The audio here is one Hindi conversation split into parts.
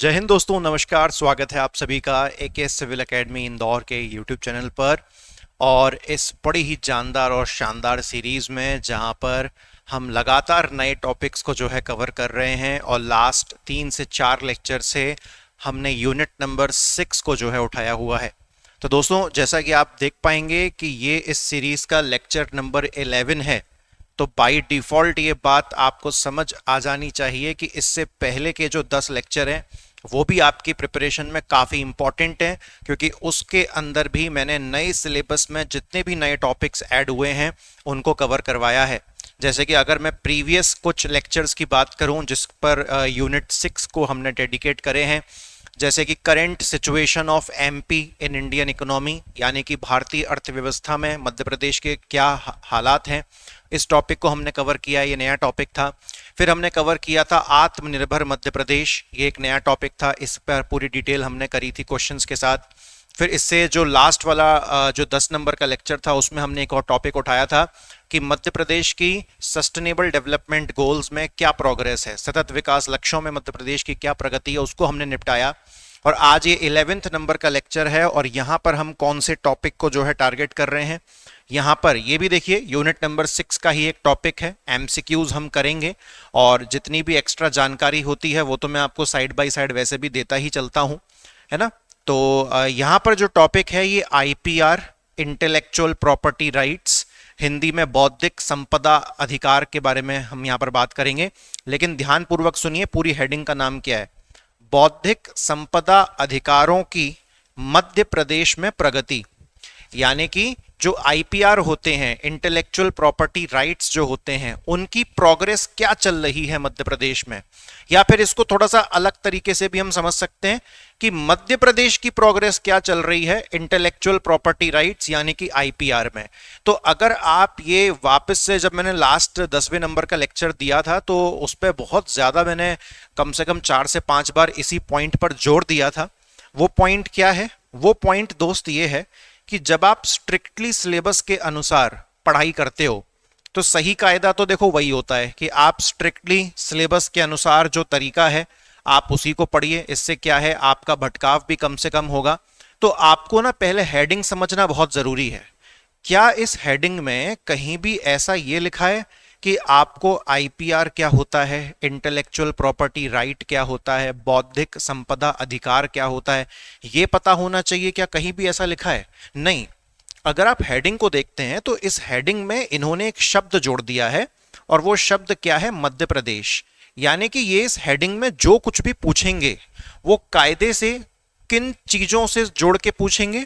जय हिंद दोस्तों, नमस्कार। स्वागत है आप सभी का एकेएस सिविल एकेडमी इंदौर के यूट्यूब चैनल पर। और इस बड़ी ही जानदार और शानदार सीरीज में जहां पर हम लगातार नए टॉपिक्स को जो है कवर कर रहे हैं और लास्ट 3 से 4 लेक्चर से हमने यूनिट नंबर 6 को जो है उठाया हुआ है। तो दोस्तों, जैसा कि आप देख पाएंगे कि ये इस सीरीज का लेक्चर नंबर 11 है। तो बाय डिफ़ॉल्ट ये बात आपको समझ आ जानी चाहिए कि इससे पहले के जो 10 लेक्चर हैं वो भी आपकी प्रिपरेशन में काफ़ी इंपॉर्टेंट है, क्योंकि उसके अंदर भी मैंने नए सिलेबस में जितने भी नए टॉपिक्स ऐड हुए हैं उनको कवर करवाया है। जैसे कि अगर मैं प्रीवियस कुछ लेक्चर्स की बात करूं जिस पर यूनिट 6 को हमने डेडिकेट करे हैं, जैसे कि current situation of MP in Indian economy, यानी कि भारतीय अर्थव्यवस्था में मध्य प्रदेश के क्या हालात हैं, इस टॉपिक को हमने कवर किया। ये नया टॉपिक था। फिर हमने कवर किया था आत्मनिर्भर मध्य प्रदेश, ये एक नया टॉपिक था। इस पर पूरी डिटेल हमने करी थी क्वेश्चंस के साथ। फिर इससे जो लास्ट वाला जो 10 नंबर का लेक्चर था उसमें हमने एक और टॉपिक उठाया था कि मध्य प्रदेश की सस्टेनेबल डेवलपमेंट गोल्स में क्या प्रोग्रेस है, सतत विकास लक्ष्यों में मध्य प्रदेश की क्या प्रगति है, उसको हमने निपटाया। और आज ये 11th नंबर का लेक्चर है और यहाँ पर हम कौन से टॉपिक को जो है टारगेट कर रहे हैं। यहाँ पर ये भी देखिए, यूनिट नंबर 6 का ही एक टॉपिक है, एमसीक्यूज हम करेंगे। और जितनी भी एक्स्ट्रा जानकारी होती है वो तो मैं आपको साइड बाय साइड वैसे भी देता ही चलता हूँ, है ना। तो यहाँ पर जो टॉपिक है ये IPR, intellectual property rights, Hindi में बौद्धिक संपदा अधिकार के बारे में हम यहाँ पर बात करेंगे। लेकिन ध्यानपूर्वक सुनिए, पूरी हेडिंग का नाम क्या है? बौद्धिक संपदा अधिकारों की मध्य प्रदेश में प्रगति। यानी कि जो आईपीआर होते हैं, इंटेलेक्चुअल प्रॉपर्टी राइट्स जो होते हैं, उनकी प्रोग्रेस क्या चल रही है मध्य प्रदेश में। या फिर इसको थोड़ा सा अलग तरीके से भी हम समझ सकते हैं कि मध्य प्रदेश की प्रोग्रेस क्या चल रही है इंटेलेक्चुअल प्रॉपर्टी राइट्स यानी कि आईपीआर में। तो अगर आप ये वापस से, जब मैंने लास्ट 10वें नंबर का लेक्चर दिया था तो उस पर बहुत ज्यादा मैंने कम से कम 4 से 5 बार इसी पॉइंट पर जोर दिया था। वो पॉइंट क्या है? वो पॉइंट दोस्त ये है कि जब आप स्ट्रिक्टली सिलेबस के अनुसार पढ़ाई करते हो तो सही कायदा तो देखो वही होता है कि आप स्ट्रिक्टली सिलेबस के अनुसार जो तरीका है आप उसी को पढ़िए। इससे क्या है, आपका भटकाव भी कम से कम होगा। तो आपको ना पहले हेडिंग समझना बहुत जरूरी है। क्या इस हेडिंग में कहीं भी ऐसा ये लिखा है कि आपको आईपीआर क्या होता है, इंटेलेक्चुअल प्रॉपर्टी राइट क्या होता है, बौद्धिक संपदा अधिकार क्या होता है, ये पता होना चाहिए? क्या कहीं भी ऐसा लिखा है? नहीं। अगर आप हेडिंग को देखते हैं तो इस हेडिंग में इन्होंने एक शब्द जोड़ दिया है और वो शब्द क्या है? मध्य प्रदेश। यानी कि ये इस हेडिंग में जो कुछ भी पूछेंगे वो कायदे से किन चीजों से जोड़ के पूछेंगे?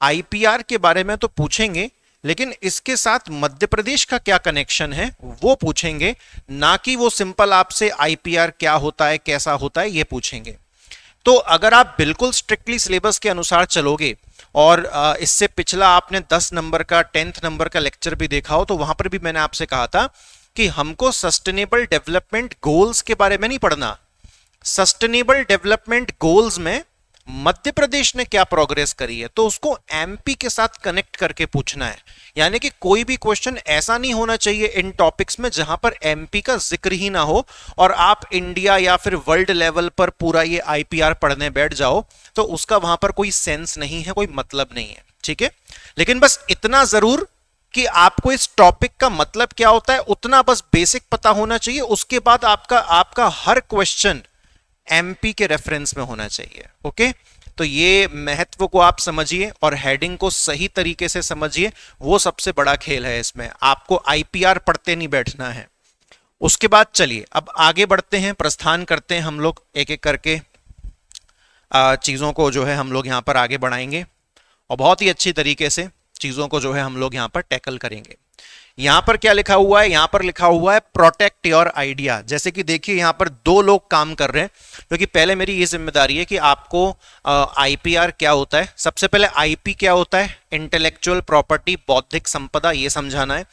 आईपीआर के बारे में तो पूछेंगे, लेकिन इसके साथ मध्य प्रदेश का क्या कनेक्शन है वो पूछेंगे, ना कि वो सिंपल आपसे आईपीआर क्या होता है, कैसा होता है, ये पूछेंगे। तो अगर आप बिल्कुल स्ट्रिक्टली सिलेबस के अनुसार चलोगे और इससे पिछला आपने 10 नंबर का 10th नंबर का लेक्चर भी देखा हो तो वहां पर भी मैंने आपसे कहा था कि हमको सस्टेनेबल डेवलपमेंट गोल्स के बारे में नहीं पढ़ना। सस्टेनेबल डेवलपमेंट गोल्स में मध्य प्रदेश ने क्या प्रोग्रेस करी है तो उसको एमपी के साथ कनेक्ट करके पूछना है। यानी कि कोई भी क्वेश्चन ऐसा नहीं होना चाहिए इन टॉपिक्स में जहां पर एमपी का जिक्र ही ना हो और आप इंडिया या फिर वर्ल्ड लेवल पर पूरा ये आईपीआर पढ़ने बैठ जाओ, तो उसका वहां पर कोई सेंस नहीं है, कोई मतलब नहीं है। ठीक है, लेकिन बस इतना जरूर कि आपको इस टॉपिक का मतलब क्या होता है उतना बस बेसिक पता होना चाहिए। उसके बाद आपका आपका हर क्वेश्चन एमपी के रेफरेंस में होना चाहिए। ओके, तो ये महत्व को आप समझिए और हेडिंग को सही तरीके से समझिए, वो सबसे बड़ा खेल है इसमें। आपको आईपीआर पढ़ते नहीं बैठना है। उसके बाद चलिए अब आगे बढ़ते हैं, प्रस्थान करते हैं हम लोग एक एक करके चीजों को जो है हम लोग यहाँ पर आगे बढ़ाएंगे और बहुत ही अच्छी तरीके से चीजों को जो है हम लोग यहाँ पर टैकल करेंगे। यहां पर क्या लिखा हुआ है? यहां पर लिखा हुआ है प्रोटेक्ट योर आइडिया। जैसे कि देखिए यहां पर 2 लोग काम कर रहे हैं, क्योंकि पहले मेरी ये जिम्मेदारी है कि आपको आईपीआर क्या होता है, सबसे पहले आईपी क्या होता है, इंटेलेक्चुअल प्रॉपर्टी, बौद्धिक संपदा, ये समझाना है।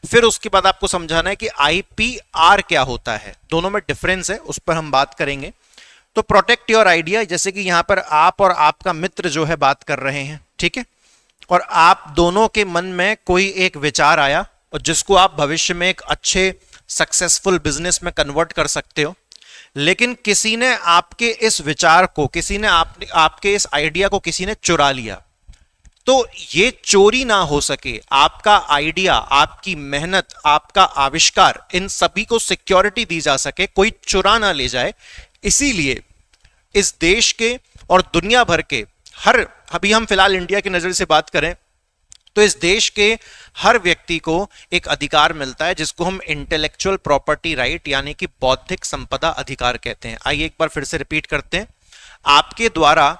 फिर उसके बाद आपको समझाना है कि आईपीआर क्या होता है, दोनों में डिफरेंस है, उस पर हम बात करेंगे। तो प्रोटेक्ट योर आइडिया, जैसे कि यहां पर आप और आपका मित्र जो है बात कर रहे हैं, ठीक है, और आप दोनों के मन में कोई एक विचार आया और जिसको आप भविष्य में एक अच्छे सक्सेसफुल बिजनेस में कन्वर्ट कर सकते हो। लेकिन किसी ने आपके इस विचार को, किसी ने आपके इस आइडिया को किसी ने चुरा लिया, तो ये चोरी ना हो सके, आपका आइडिया, आपकी मेहनत, आपका आविष्कार, इन सभी को सिक्योरिटी दी जा सके, कोई चुरा ना ले जाए। इसीलिए इस देश के और दुनिया भर के हर, अभी हम फिलहाल इंडिया की नजर से बात करें तो इस देश के हर व्यक्ति को एक अधिकार मिलता है जिसको हम इंटेलेक्चुअल प्रॉपर्टी राइट यानी कि बौद्धिक संपदा अधिकार कहते हैं। आइए एक बार फिर से रिपीट करते हैं। आपके द्वारा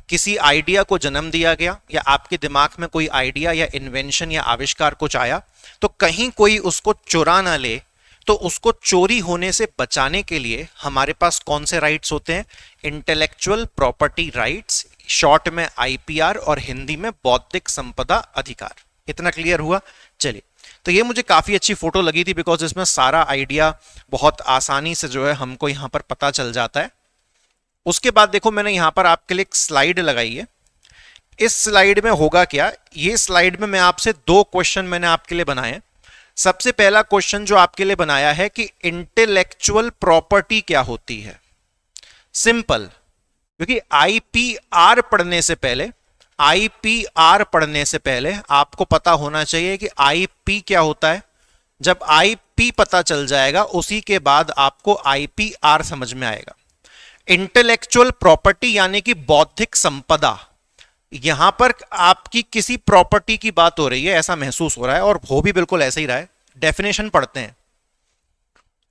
किसी आइडिया को जन्म दिया गया, या आपके दिमाग में कोई आइडिया या इन्वेंशन या आविष्कार कुछ आया, तो कहीं कोई उसको चुरा ना ले, तो उसको चोरी होने से बचाने के लिए हमारे पास कौन से राइट्स होते हैं? इंटेलेक्चुअल प्रॉपर्टी राइट्स, शॉर्ट में आईपीआर और हिंदी में बौद्धिक संपदा अधिकार। इतना क्लियर हुआ? चलिए, तो ये मुझे काफी अच्छी फोटो लगी थी बिकॉज इसमें सारा आइडिया बहुत आसानी से जो है हमको यहां पर पता चल जाता है। उसके बाद देखो मैंने यहां पर आपके लिए एक स्लाइड लगाई है। इस स्लाइड में होगा क्या, ये स्लाइड में मैं आपसे दो क्वेश्चन मैंने आपके लिए बनाए हैं। सबसे पहला क्वेश्चन जो आपके लिए बनाया है कि इंटेलेक्चुअल प्रॉपर्टी क्या होती है। सिंपल, क्योंकि आईपीआर पढ़ने से पहले, आईपीआर पढ़ने से पहले आपको पता होना चाहिए कि आईपी क्या होता है। जब आईपी पता चल जाएगा उसी के बाद आपको आईपीआर समझ में आएगा। इंटेलेक्चुअल प्रॉपर्टी यानी कि बौद्धिक संपदा, यहां पर आपकी किसी प्रॉपर्टी की बात हो रही है ऐसा महसूस हो रहा है, और हो भी बिल्कुल ऐसा ही रहा है। डेफिनेशन पढ़ते हैं।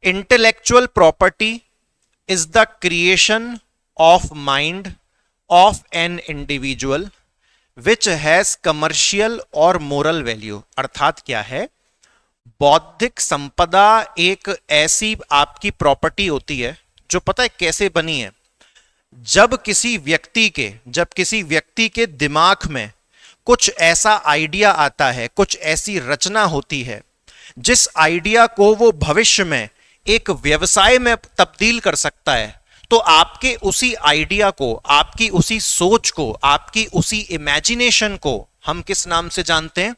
Intellectual property is the creation of mind of an individual which has commercial और मोरल वैल्यू। अर्थात क्या है, बौद्धिक संपदा एक ऐसी आपकी प्रॉपर्टी होती है जो पता है कैसे बनी है। जब किसी व्यक्ति के दिमाग में कुछ ऐसा आइडिया आता है, कुछ ऐसी रचना होती है जिस आइडिया को वो भविष्य में एक व्यवसाय में तब्दील कर सकता है, तो आपके उसी आइडिया को, आपकी उसी सोच को, आपकी उसी इमेजिनेशन को हम किस नाम से जानते हैं?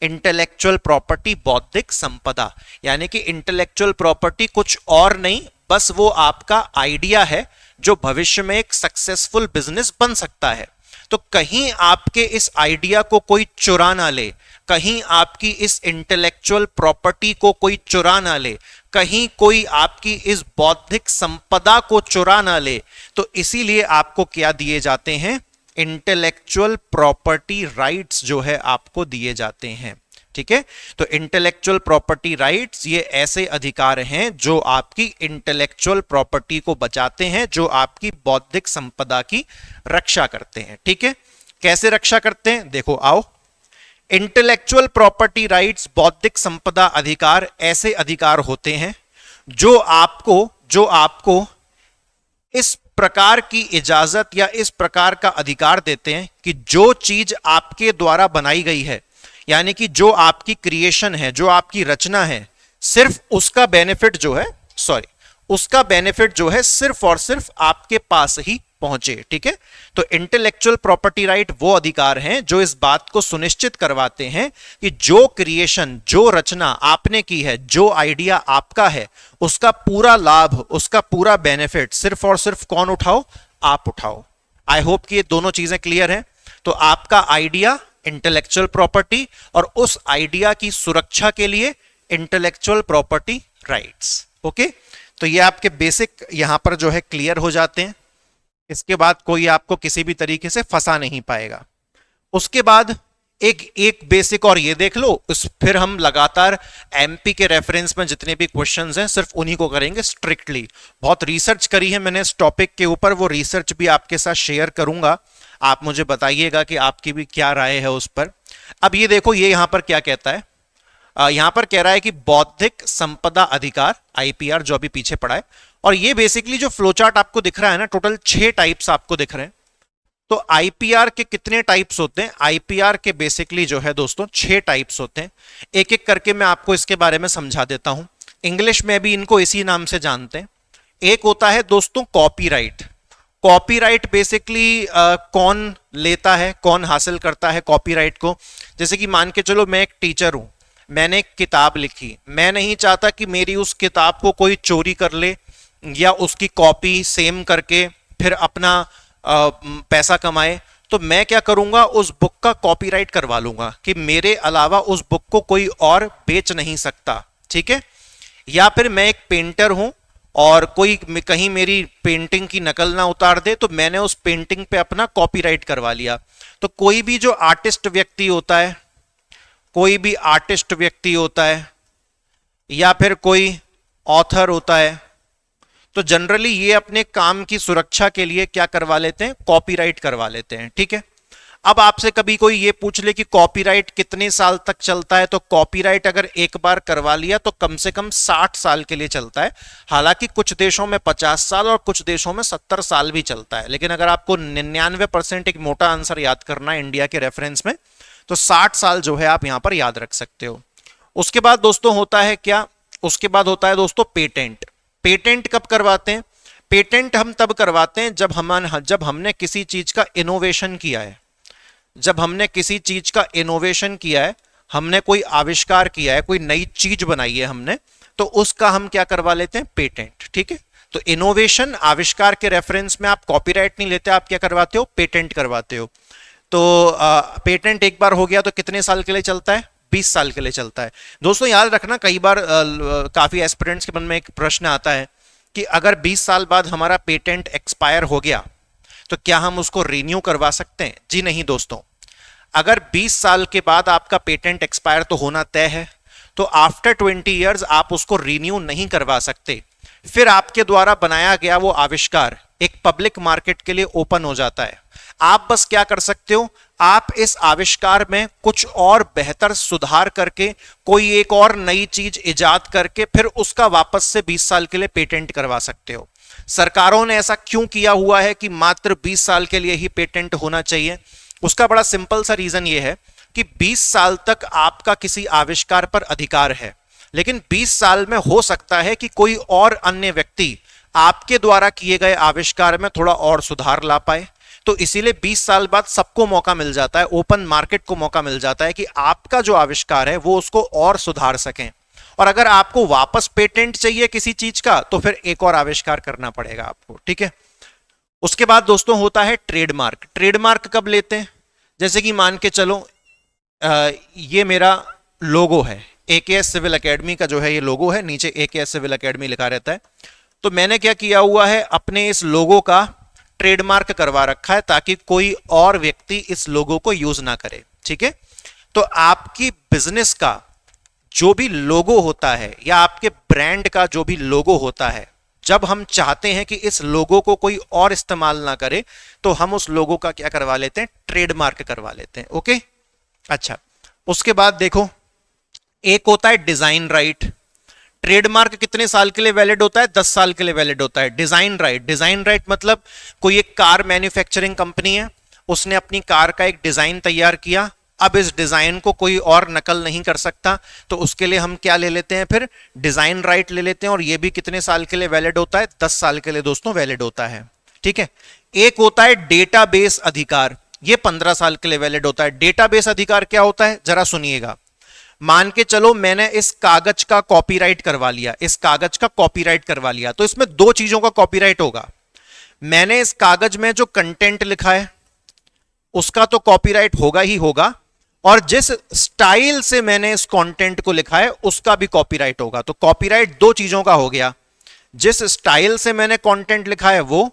इंटेलेक्चुअल प्रॉपर्टी, बौद्धिक संपदा। यानी कि इंटेलेक्चुअल प्रॉपर्टी कुछ और नहीं, बस वो आपका आइडिया है जो भविष्य में एक सक्सेसफुल बिजनेस बन सकता है। तो कहीं आपके इस आइडिया को कोई चुरा ना ले, कहीं आपकी इस इंटेलेक्चुअल प्रॉपर्टी को कोई चुरा ना ले, कहीं कोई आपकी इस बौद्धिक संपदा को चुरा ना ले, तो इसीलिए आपको क्या दिए जाते हैं? इंटेलेक्चुअल प्रॉपर्टी राइट्स जो है आपको दिए जाते हैं। ठीक है, तो इंटेलेक्चुअल प्रॉपर्टी राइट्स ये ऐसे अधिकार हैं जो आपकी इंटेलेक्चुअल प्रॉपर्टी को बचाते हैं, जो आपकी बौद्धिक संपदा की रक्षा करते हैं। ठीक है, कैसे रक्षा करते हैं देखो आओ। इंटेलेक्चुअल प्रॉपर्टी राइट्स, बौद्धिक संपदा अधिकार ऐसे अधिकार होते हैं जो आपको इस प्रकार की इजाजत या इस प्रकार का अधिकार देते हैं कि जो चीज आपके द्वारा बनाई गई है, यानी कि जो आपकी क्रिएशन है, जो आपकी रचना है, सिर्फ उसका बेनिफिट जो है सिर्फ और सिर्फ आपके पास ही पहुंचे। ठीक है, तो इंटेलेक्चुअल प्रॉपर्टी राइट वो अधिकार हैं जो इस बात को सुनिश्चित करवाते हैं कि जो क्रिएशन, जो रचना आपने की है, जो आइडिया आपका है, उसका पूरा लाभ, उसका पूरा बेनिफिट सिर्फ और सिर्फ कौन उठाओ? आप उठाओ। आई होप कि ये दोनों चीजें क्लियर हैं। तो आपका आइडिया इंटेलेक्चुअल प्रॉपर्टी, और उस आइडिया की सुरक्षा के लिए इंटेलेक्चुअल प्रॉपर्टी राइट्स। ओके, तो ये आपके बेसिक यहां पर जो है क्लियर हो जाते हैं। इसके बाद कोई आपको किसी भी तरीके से फंसा नहीं पाएगा। उसके बाद एक बेसिक और ये देख लो, फिर हम लगातार एमपी के रेफरेंस में जितने भी क्वेश्चंस हैं सिर्फ उन्हीं को करेंगे स्ट्रिक्टली। बहुत रिसर्च करी है मैंने इस टॉपिक के ऊपर, वो रिसर्च भी आपके साथ शेयर करूंगा। आप मुझे बताइएगा कि आपकी भी क्या राय है उस पर। अब ये देखो, ये यहां पर क्या कहता है, यहां पर कह रहा है कि बौद्धिक संपदा अधिकार, आईपीआर, जो अभी पीछे पड़ा है। और ये बेसिकली जो फ्लोचार्ट आपको दिख रहा है ना, टोटल 6 टाइप्स आपको दिख रहे हैं। तो आईपीआर के कितने टाइप्स होते हैं? आईपीआर के बेसिकली जो है दोस्तों 6 टाइप्स होते हैं। एक एक करके मैं आपको इसके बारे में समझा देता हूं। इंग्लिश में भी इनको इसी नाम से जानते हैं। एक होता है दोस्तों कॉपीराइट। कॉपीराइट बेसिकली कौन लेता है, कौन हासिल करता है कॉपीराइट को? जैसे कि मान के चलो मैं एक टीचर हूं, मैंने एक किताब लिखी, मैं नहीं चाहता कि मेरी उस किताब को कोई चोरी कर ले या उसकी कॉपी सेम करके फिर अपना पैसा कमाए, तो मैं क्या करूंगा, उस बुक का कॉपीराइट करवा लूंगा कि मेरे अलावा उस बुक को कोई और बेच नहीं सकता, ठीक है। या फिर मैं एक पेंटर हूं और कोई कहीं मेरी पेंटिंग की नकल ना उतार दे, तो मैंने उस पेंटिंग पे अपना कॉपीराइट करवा लिया। तो कोई भी जो आर्टिस्ट व्यक्ति होता है, कोई भी आर्टिस्ट व्यक्ति होता है या फिर कोई ऑथर होता है, तो जनरली ये अपने काम की सुरक्षा के लिए क्या करवा लेते हैं, कॉपीराइट करवा लेते हैं, ठीक है। अब आपसे कभी कोई ये पूछ ले कि कॉपीराइट कितने साल तक चलता है, तो कॉपीराइट अगर एक बार करवा लिया तो कम से कम 60 साल के लिए चलता है। हालांकि कुछ देशों में 50 साल और कुछ देशों में 70 साल भी चलता है, लेकिन अगर आपको 99% एक मोटा आंसर याद करना है इंडिया के रेफरेंस में, तो 60 साल जो है आप यहां पर याद रख सकते हो। उसके बाद दोस्तों होता है क्या, उसके बाद होता है दोस्तों पेटेंट। पेटेंट कब करवाते हैं, पेटेंट हम तब करवाते हैं जब हमने किसी चीज का इनोवेशन किया है, जब हमने किसी चीज का इनोवेशन किया है, हमने कोई आविष्कार किया है, कोई नई चीज बनाई है हमने, तो उसका हम क्या करवा लेते हैं, पेटेंट, ठीक है। तो इनोवेशन, आविष्कार के रेफरेंस में आप कॉपीराइट नहीं लेते, आप क्या करवाते हो, पेटेंट करवाते हो। तो पेटेंट एक बार हो गया तो कितने साल के लिए चलता है, 20 साल के लिए चलता है। दोस्तों याद रखना, कई बार काफी एस्पिरेंट्स के मन में एक प्रश्न आता है कि अगर 20 साल बाद हमारा पेटेंट एक्सपायर हो गया तो क्या हम उसको रिन्यू करवा सकते हैं। जी नहीं दोस्तों, अगर 20 साल के बाद आपका पेटेंट एक्सपायर तो होना तय है, तो आफ्टर 20 इयर्स आप उसको रिन्यू नहीं करवा सकते। फिर आपके द्वारा बनाया गया वो आविष्कार एक पब्लिक मार्केट के लिए ओपन हो जाता है। आप बस क्या कर सकते हो, आप इस आविष्कार में कुछ और बेहतर सुधार करके, कोई एक और नई चीज इजाद करके फिर उसका वापस से 20 साल के लिए पेटेंट करवा सकते हो। सरकारों ने ऐसा क्यों किया हुआ है कि मात्र 20 साल के लिए ही पेटेंट होना चाहिए, उसका बड़ा सिंपल सा रीजन ये है कि 20 साल तक आपका किसी आविष्कार पर अधिकार है, लेकिन 20 साल में हो सकता है कि कोई और अन्य व्यक्ति आपके द्वारा किए गए आविष्कार में थोड़ा और सुधार ला पाए। तो इसीलिए 20 साल बाद सबको मौका मिल जाता है, ओपन मार्केट को मौका मिल जाता है कि आपका जो आविष्कार है वो उसको और सुधार सकें। और अगर आपको वापस पेटेंट चाहिए किसी चीज का, तो फिर एक और आविष्कार करना पड़ेगा आपको, ठीक है। उसके बाद दोस्तों होता है ट्रेडमार्क। ट्रेडमार्क कब लेते हैं, जैसे कि मान के चलो ये मेरा लोगो है, एकेएस सिविल एकेडमी का जो है ये लोगो है, नीचे एकेएस सिविल एकेडमी लिखा रहता है। तो मैंने क्या किया हुआ है, अपने इस लोगो का ट्रेडमार्क करवा रखा है ताकि कोई और व्यक्ति इस लोगो को यूज ना करे, ठीक है। तो आपकी बिजनेस का जो भी लोगो होता है या आपके ब्रांड का जो भी लोगो होता है, जब हम चाहते हैं कि इस लोगो को कोई और इस्तेमाल ना करे, तो हम उस लोगो का क्या करवा लेते हैं, ट्रेडमार्क करवा लेते हैं, ओके। अच्छा, उसके बाद देखो एक होता है डिजाइन राइट। ट्रेडमार्क कितने साल के लिए वैलिड होता है, 10 साल के लिए वैलिड होता है। डिजाइन राइट, डिजाइन राइट मतलब कोई एक कार मैन्युफैक्चरिंग कंपनी है, उसने अपनी कार का एक डिजाइन तैयार किया, अब इस डिजाइन को कोई और नकल नहीं कर सकता, तो उसके लिए हम क्या ले लेते हैं, फिर डिजाइन राइट ले लेते हैं। और ये भी कितने साल के लिए वैलिड होता है, 10 साल के लिए दोस्तों वैलिड होता है, ठीक है। एक होता है डेटाबेस अधिकार, ये 15 साल के लिए वैलिड होता है। डेटाबेस अधिकार क्या होता है, जरा सुनिएगा। मान के चलो मैंने इस कागज का कॉपीराइट करवा लिया, इस कागज का कॉपीराइट करवा लिया, तो इसमें दो चीजों का कॉपीराइट होगा। मैंने इस कागज में जो कंटेंट लिखा है उसका तो कॉपीराइट होगा ही होगा, और जिस स्टाइल से मैंने इस कंटेंट को लिखा है उसका भी कॉपीराइट होगा। तो कॉपीराइट दो चीजों का हो गया, जिस स्टाइल से मैंने कंटेंट लिखा है वो,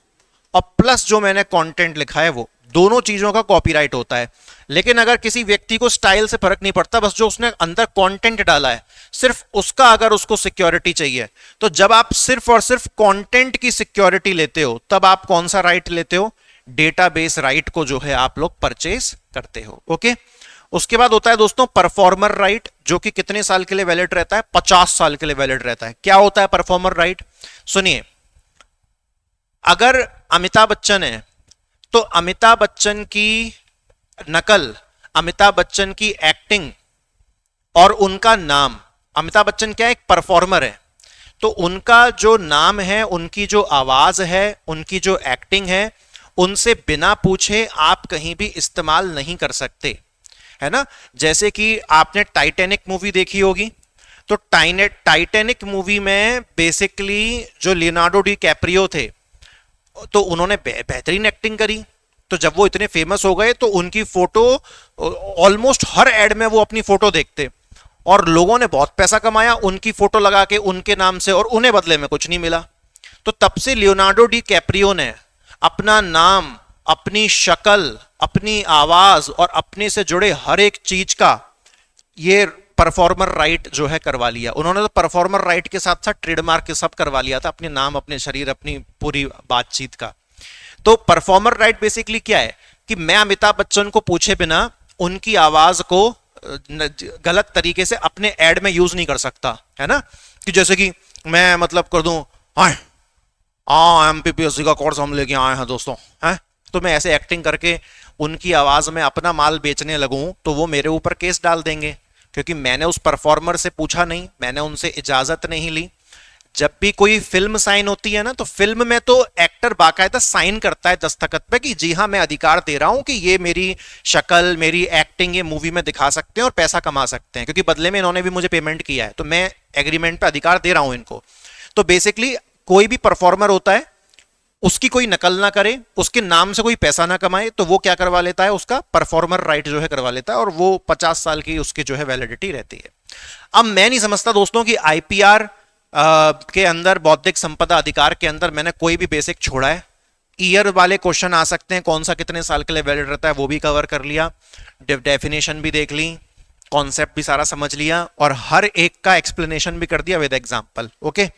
और प्लस जो मैंने कंटेंट लिखा है वो, दोनों चीजों का कॉपीराइट होता है। लेकिन अगर किसी व्यक्ति को स्टाइल से फर्क नहीं पड़ता, बस जो उसने अंदर कंटेंट डाला है सिर्फ उसका अगर उसको सिक्योरिटी चाहिए, तो जब आप सिर्फ और सिर्फ कंटेंट की सिक्योरिटी लेते हो तब आप कौन सा राइट लेते हो, डेटाबेस राइट को जो है आप लोग परचेज करते हो, ओके। उसके बाद होता है दोस्तों परफॉर्मर राइट, जो कि कितने साल के लिए वैलिड रहता है, 50 साल के लिए वैलिड रहता है। क्या होता है परफॉर्मर राइट, सुनिए। अगर अमिताभ बच्चन है तो अमिताभ बच्चन की नकल, अमिताभ बच्चन की एक्टिंग और उनका नाम, अमिताभ बच्चन क्या है, एक परफॉर्मर है, तो उनका जो नाम है, उनकी जो आवाज है, उनकी जो एक्टिंग है, उनसे बिना पूछे आप कहीं भी इस्तेमाल नहीं कर सकते, है ना। जैसे कि आपने टाइटैनिक मूवी देखी होगी, तो टाइटैनिक मूवी में बेसिकली जो लियोनार्डो डी कैप्रियो थे, तो उन्होंने बेहतरीन एक्टिंग करी। तो जब वो इतने फेमस हो गए तो उनकी फोटो ऑलमोस्ट हर एड में वो अपनी फोटो देखते, और लोगों ने बहुत पैसा कमाया उनकी फोटो लगा के उनके नाम से, और उन्हें बदले में कुछ नहीं मिला। तो तब से लियोनार्डो डी कैप्रियो ने अपना नाम, अपनी शक्ल, अपनी आवाज और अपने से जुड़े हर एक चीज का ये परफॉर्मर राइट जो है करवा लिया। उन्होंने तो परफॉर्मर राइट के साथ साथ ट्रेडमार्क के सब करवा लिया था, अपने नाम, अपने शरीर, अपनी पूरी बातचीत का। तो परफॉर्मर राइट बेसिकली क्या है कि मैं अमिताभ बच्चन को पूछे बिना उनकी आवाज को गलत तरीके से अपने एड में यूज नहीं कर सकता, है ना। कि जैसे कि मैं मतलब कर दूं, एमपीपीएससी का कोर्स हम लेके आए हैं दोस्तों, हैं, तो मैं ऐसे एक्टिंग करके उनकी आवाज में अपना माल बेचने लगूं तो वो मेरे ऊपर केस डाल देंगे, क्योंकि मैंने उस परफॉर्मर से पूछा नहीं, मैंने उनसे इजाजत नहीं ली। जब भी कोई फिल्म साइन होती है ना, तो फिल्म में तो एक्टर बाकायदा साइन करता है दस्तखत पे कि जी हाँ मैं अधिकार दे रहा हूं कि ये मेरी शक्ल, मेरी एक्टिंग ये मूवी में दिखा सकते हैं और पैसा कमा सकते हैं, क्योंकि बदले में इन्होंने भी मुझे पेमेंट किया है, तो मैं एग्रीमेंट पे अधिकार दे रहा हूं इनको। तो बेसिकली कोई भी परफॉर्मर होता है, उसकी कोई नकल ना करे, उसके नाम से कोई पैसा ना कमाए, तो वो क्या करवा लेता है, उसका परफॉर्मर राइट जो है करवा लेता है, और वो 50 साल की उसकी जो है वैलिडिटी रहती है। अब मैं नहीं समझता दोस्तों कि आईपीआर के अंदर, बौद्धिक संपदा अधिकार के अंदर मैंने कोई भी बेसिक छोड़ा है। ईयर वाले क्वेश्चन आ सकते हैं, कौन सा कितने साल के लिए वैलिड रहता है वो भी कवर कर लिया, डेफिनेशन भी देख ली, कॉन्सेप्ट भी सारा समझ लिया, और हर एक का एक्सप्लेनेशन भी कर दिया विद एग्जांपल। ओके,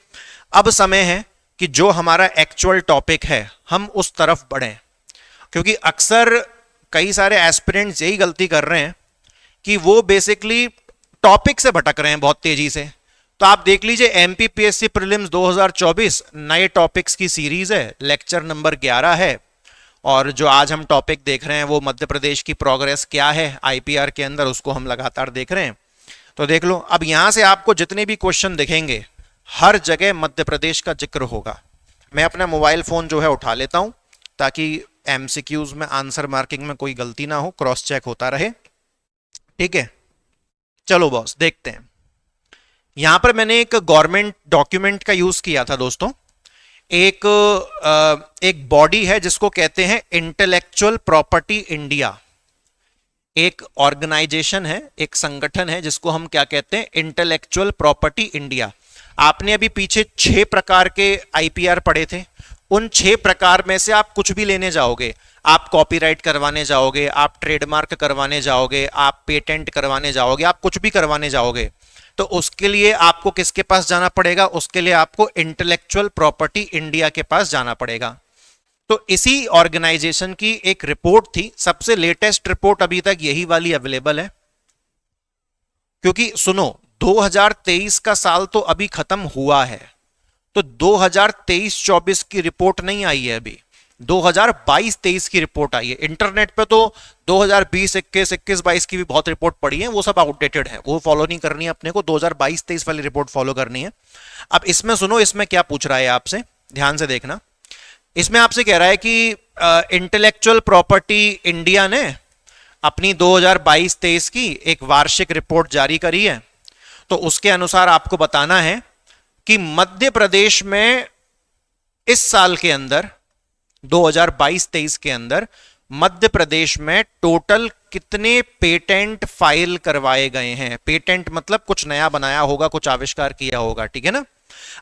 अब समय है कि जो हमारा एक्चुअल टॉपिक है हम उस तरफ बढ़ें, क्योंकि अक्सर कई सारे एस्पिरेंट्स यही गलती कर रहे हैं कि वो बेसिकली टॉपिक से भटक रहे हैं बहुत तेजी से। तो आप देख लीजिए एमपीपीएससी प्रीलिम्स 2024 नए टॉपिक्स की सीरीज है, लेक्चर नंबर 11 है, और जो आज हम टॉपिक देख रहे हैं वो मध्य प्रदेश की प्रोग्रेस क्या है आईपीआर के अंदर, उसको हम लगातार देख रहे हैं। तो देख लो, अब यहां से आपको जितने भी क्वेश्चन दिखेंगे हर जगह मध्य प्रदेश का जिक्र होगा। मैं अपना मोबाइल फोन जो है उठा लेता हूं ताकि एमसीक्यूज में आंसर मार्किंग में कोई गलती ना हो, क्रॉस चेक होता रहे। ठीक है, चलो बॉस देखते हैं। यहां पर मैंने एक गवर्नमेंट डॉक्यूमेंट का यूज किया था दोस्तों। एक बॉडी है जिसको कहते हैं इंटेलेक्चुअल प्रॉपर्टी इंडिया। एक ऑर्गेनाइजेशन है, एक संगठन है जिसको हम क्या कहते हैं, इंटेलेक्चुअल प्रॉपर्टी इंडिया। आपने अभी पीछे 6 प्रकार के आईपीआर पढ़े थे, उन 6 प्रकार में से आप कुछ भी लेने जाओगे, आप कॉपीराइट करवाने जाओगे, आप ट्रेडमार्क करवाने जाओगे, आप पेटेंट करवाने जाओगे, आप कुछ भी करवाने जाओगे, तो उसके लिए आपको किसके पास जाना पड़ेगा, उसके लिए आपको इंटेलेक्चुअल प्रॉपर्टी इंडिया के पास जाना पड़ेगा। तो इसी ऑर्गेनाइजेशन की एक रिपोर्ट थी, सबसे लेटेस्ट रिपोर्ट अभी तक यही वाली अवेलेबल है। क्योंकि सुनो, 2023 का साल तो अभी खत्म हुआ है, तो 2023-24 की रिपोर्ट नहीं आई है अभी, 2022-23 की रिपोर्ट आई है। इंटरनेट पे तो 2020, 21, 22 की भी बहुत रिपोर्ट पड़ी है, वो सब आउटडेटेड है, वो फॉलो नहीं करनी है अपने को, 2022-23 वाली रिपोर्ट फॉलो करनी है। अब इसमें सुनो, इसमें क्या पूछ रहा है आपसे, ध्यान से देखना। इसमें आपसे कह रहा है कि इंटेलेक्चुअल प्रॉपर्टी इंडिया ने अपनी 2022-23 की एक वार्षिक रिपोर्ट जारी करी है। तो उसके अनुसार आपको बताना है कि मध्य प्रदेश में इस साल के अंदर 2022-23 के अंदर मध्य प्रदेश में टोटल कितने पेटेंट फाइल करवाए गए हैं। पेटेंट मतलब कुछ नया बनाया होगा, कुछ आविष्कार किया होगा, ठीक है ना।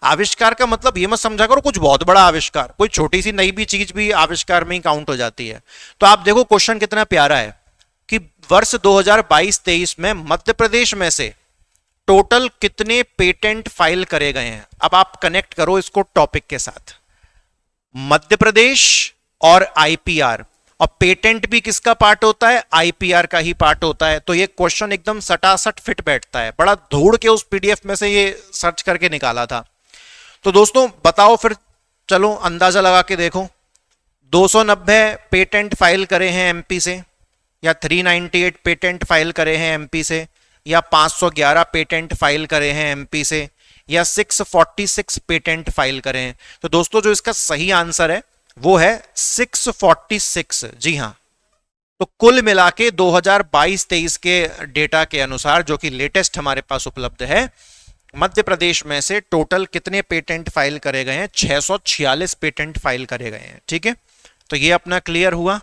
आविष्कार का मतलब ये मत समझा करो कुछ बहुत बड़ा आविष्कार, कोई छोटी सी नई भी चीज भी आविष्कार में ही काउंट हो जाती है। तो आप देखो क्वेश्चन कितना प्यारा है कि वर्ष 2022-23 में मध्य प्रदेश में से टोटल कितने पेटेंट फाइल करे गए हैं। अब आप कनेक्ट करो इसको टॉपिक के साथ, मध्य प्रदेश और आईपीआर, और पेटेंट भी किसका पार्ट होता है, आईपीआर का ही पार्ट होता है। तो ये क्वेश्चन एकदम सटासट फिट बैठता है, बड़ा ढूंढ के उस पीडीएफ में से ये सर्च करके निकाला था। तो दोस्तों बताओ फिर, चलो अंदाजा लगा के देखो, 290 पेटेंट फाइल करे हैं एमपी से, या 398 पेटेंट फाइल करे हैं एमपी से, या 511 पेटेंट फाइल करे हैं एमपी से, या 646 पेटेंट फाइल करे हैं। तो दोस्तों जो इसका सही आंसर है वो है 646। जी हां, तो कुल मिला के 2022-23 के डेटा के अनुसार, जो कि लेटेस्ट हमारे पास उपलब्ध है, मध्य प्रदेश में से टोटल कितने पेटेंट फाइल करे गए हैं? 646 पेटेंट फाइल करे गए हैं। ठीक है, तो ये अपना क्लियर हुआ।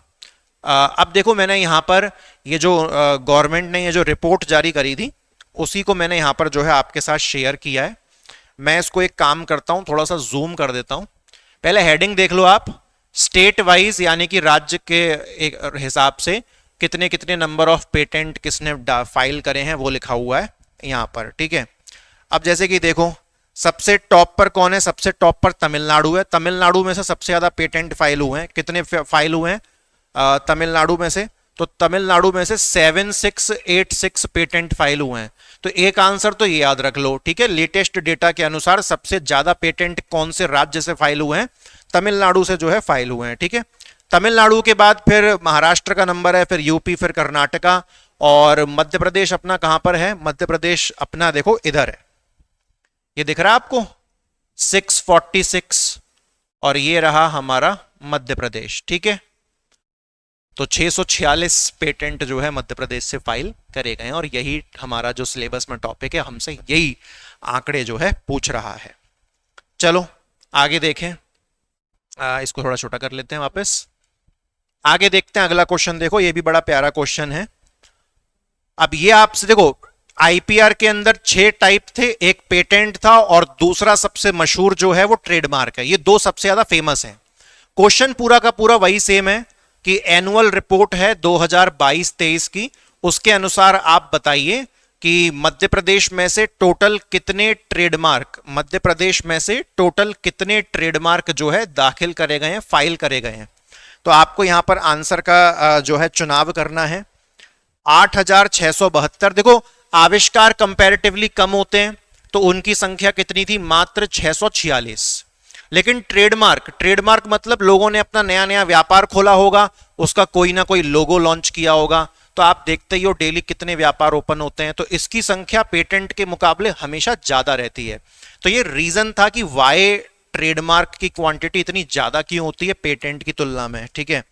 अब देखो मैंने यहाँ पर ये जो गवर्नमेंट ने ये जो रिपोर्ट जारी करी थी उसी को मैंने यहाँ पर जो है आपके साथ शेयर किया है। मैं इसको एक काम करता हूँ, थोड़ा सा जूम कर देता हूँ। पहले हेडिंग देख लो आप, स्टेट वाइज यानी कि राज्य के एक हिसाब से कितने कितने नंबर ऑफ पेटेंट किसने फाइल करे हैं वो लिखा हुआ है यहाँ पर। ठीक है, अब जैसे कि देखो सबसे टॉप पर कौन है? सबसे टॉप पर तमिलनाडु है। तमिलनाडु में से सबसे ज्यादा पेटेंट फाइल हुए हैं। कितने फाइल हुए हैं तमिलनाडु में से? तो तमिलनाडु में से 7686 पेटेंट फाइल हुए हैं। तो एक आंसर तो ये याद रख लो। ठीक है, लेटेस्ट डेटा के अनुसार सबसे ज्यादा पेटेंट कौन से राज्य से फाइल हुए हैं? तमिलनाडु से जो है फाइल हुए हैं। ठीक है, तमिलनाडु के बाद फिर महाराष्ट्र का नंबर है, फिर यूपी, फिर कर्नाटका, और मध्य प्रदेश अपना कहां पर है? मध्य प्रदेश अपना देखो इधर है, ये दिख रहा है आपको 646, और ये रहा हमारा मध्य प्रदेश। ठीक है, तो 646 पेटेंट जो है मध्य प्रदेश से फाइल करे गए हैं, और यही हमारा जो सिलेबस में टॉपिक है हमसे यही आंकड़े जो है पूछ रहा है। चलो आगे देखें, इसको थोड़ा छोटा कर लेते हैं वापस। आगे देखते हैं अगला क्वेश्चन। देखो ये भी बड़ा प्यारा क्वेश्चन है। अब ये आपसे देखो आईपीआर के अंदर 6 टाइप थे, एक पेटेंट था और दूसरा सबसे मशहूर जो है वो ट्रेडमार्क है। ये दो सबसे ज्यादा फेमस हैं। क्वेश्चन पूरा का पूरा वही सेम है कि एनुअल रिपोर्ट है 2022-23 की, उसके अनुसार आप बताइए कि मध्य प्रदेश में से टोटल कितने ट्रेडमार्क, मध्य प्रदेश में से टोटल कितने ट्रेडमार्क जो है दाखिल करे गए हैं, फाइल करे गए हैं। तो आपको यहां पर आंसर का जो है चुनाव करना है। 8672। देखो आविष्कार कंपैरेटिवली कम होते हैं, तो उनकी संख्या कितनी थी? मात्र 646। लेकिन ट्रेडमार्क, ट्रेडमार्क मतलब लोगों ने अपना नया नया व्यापार खोला होगा, उसका कोई ना कोई लोगो लॉन्च किया होगा, तो आप देखते ही हो डेली कितने व्यापार ओपन होते हैं, तो इसकी संख्या पेटेंट के मुकाबले हमेशा ज्यादा रहती है। तो ये रीजन था कि वाई ट्रेडमार्क की क्वांटिटी इतनी ज्यादा क्यों होती है पेटेंट की तुलना में। ठीक है,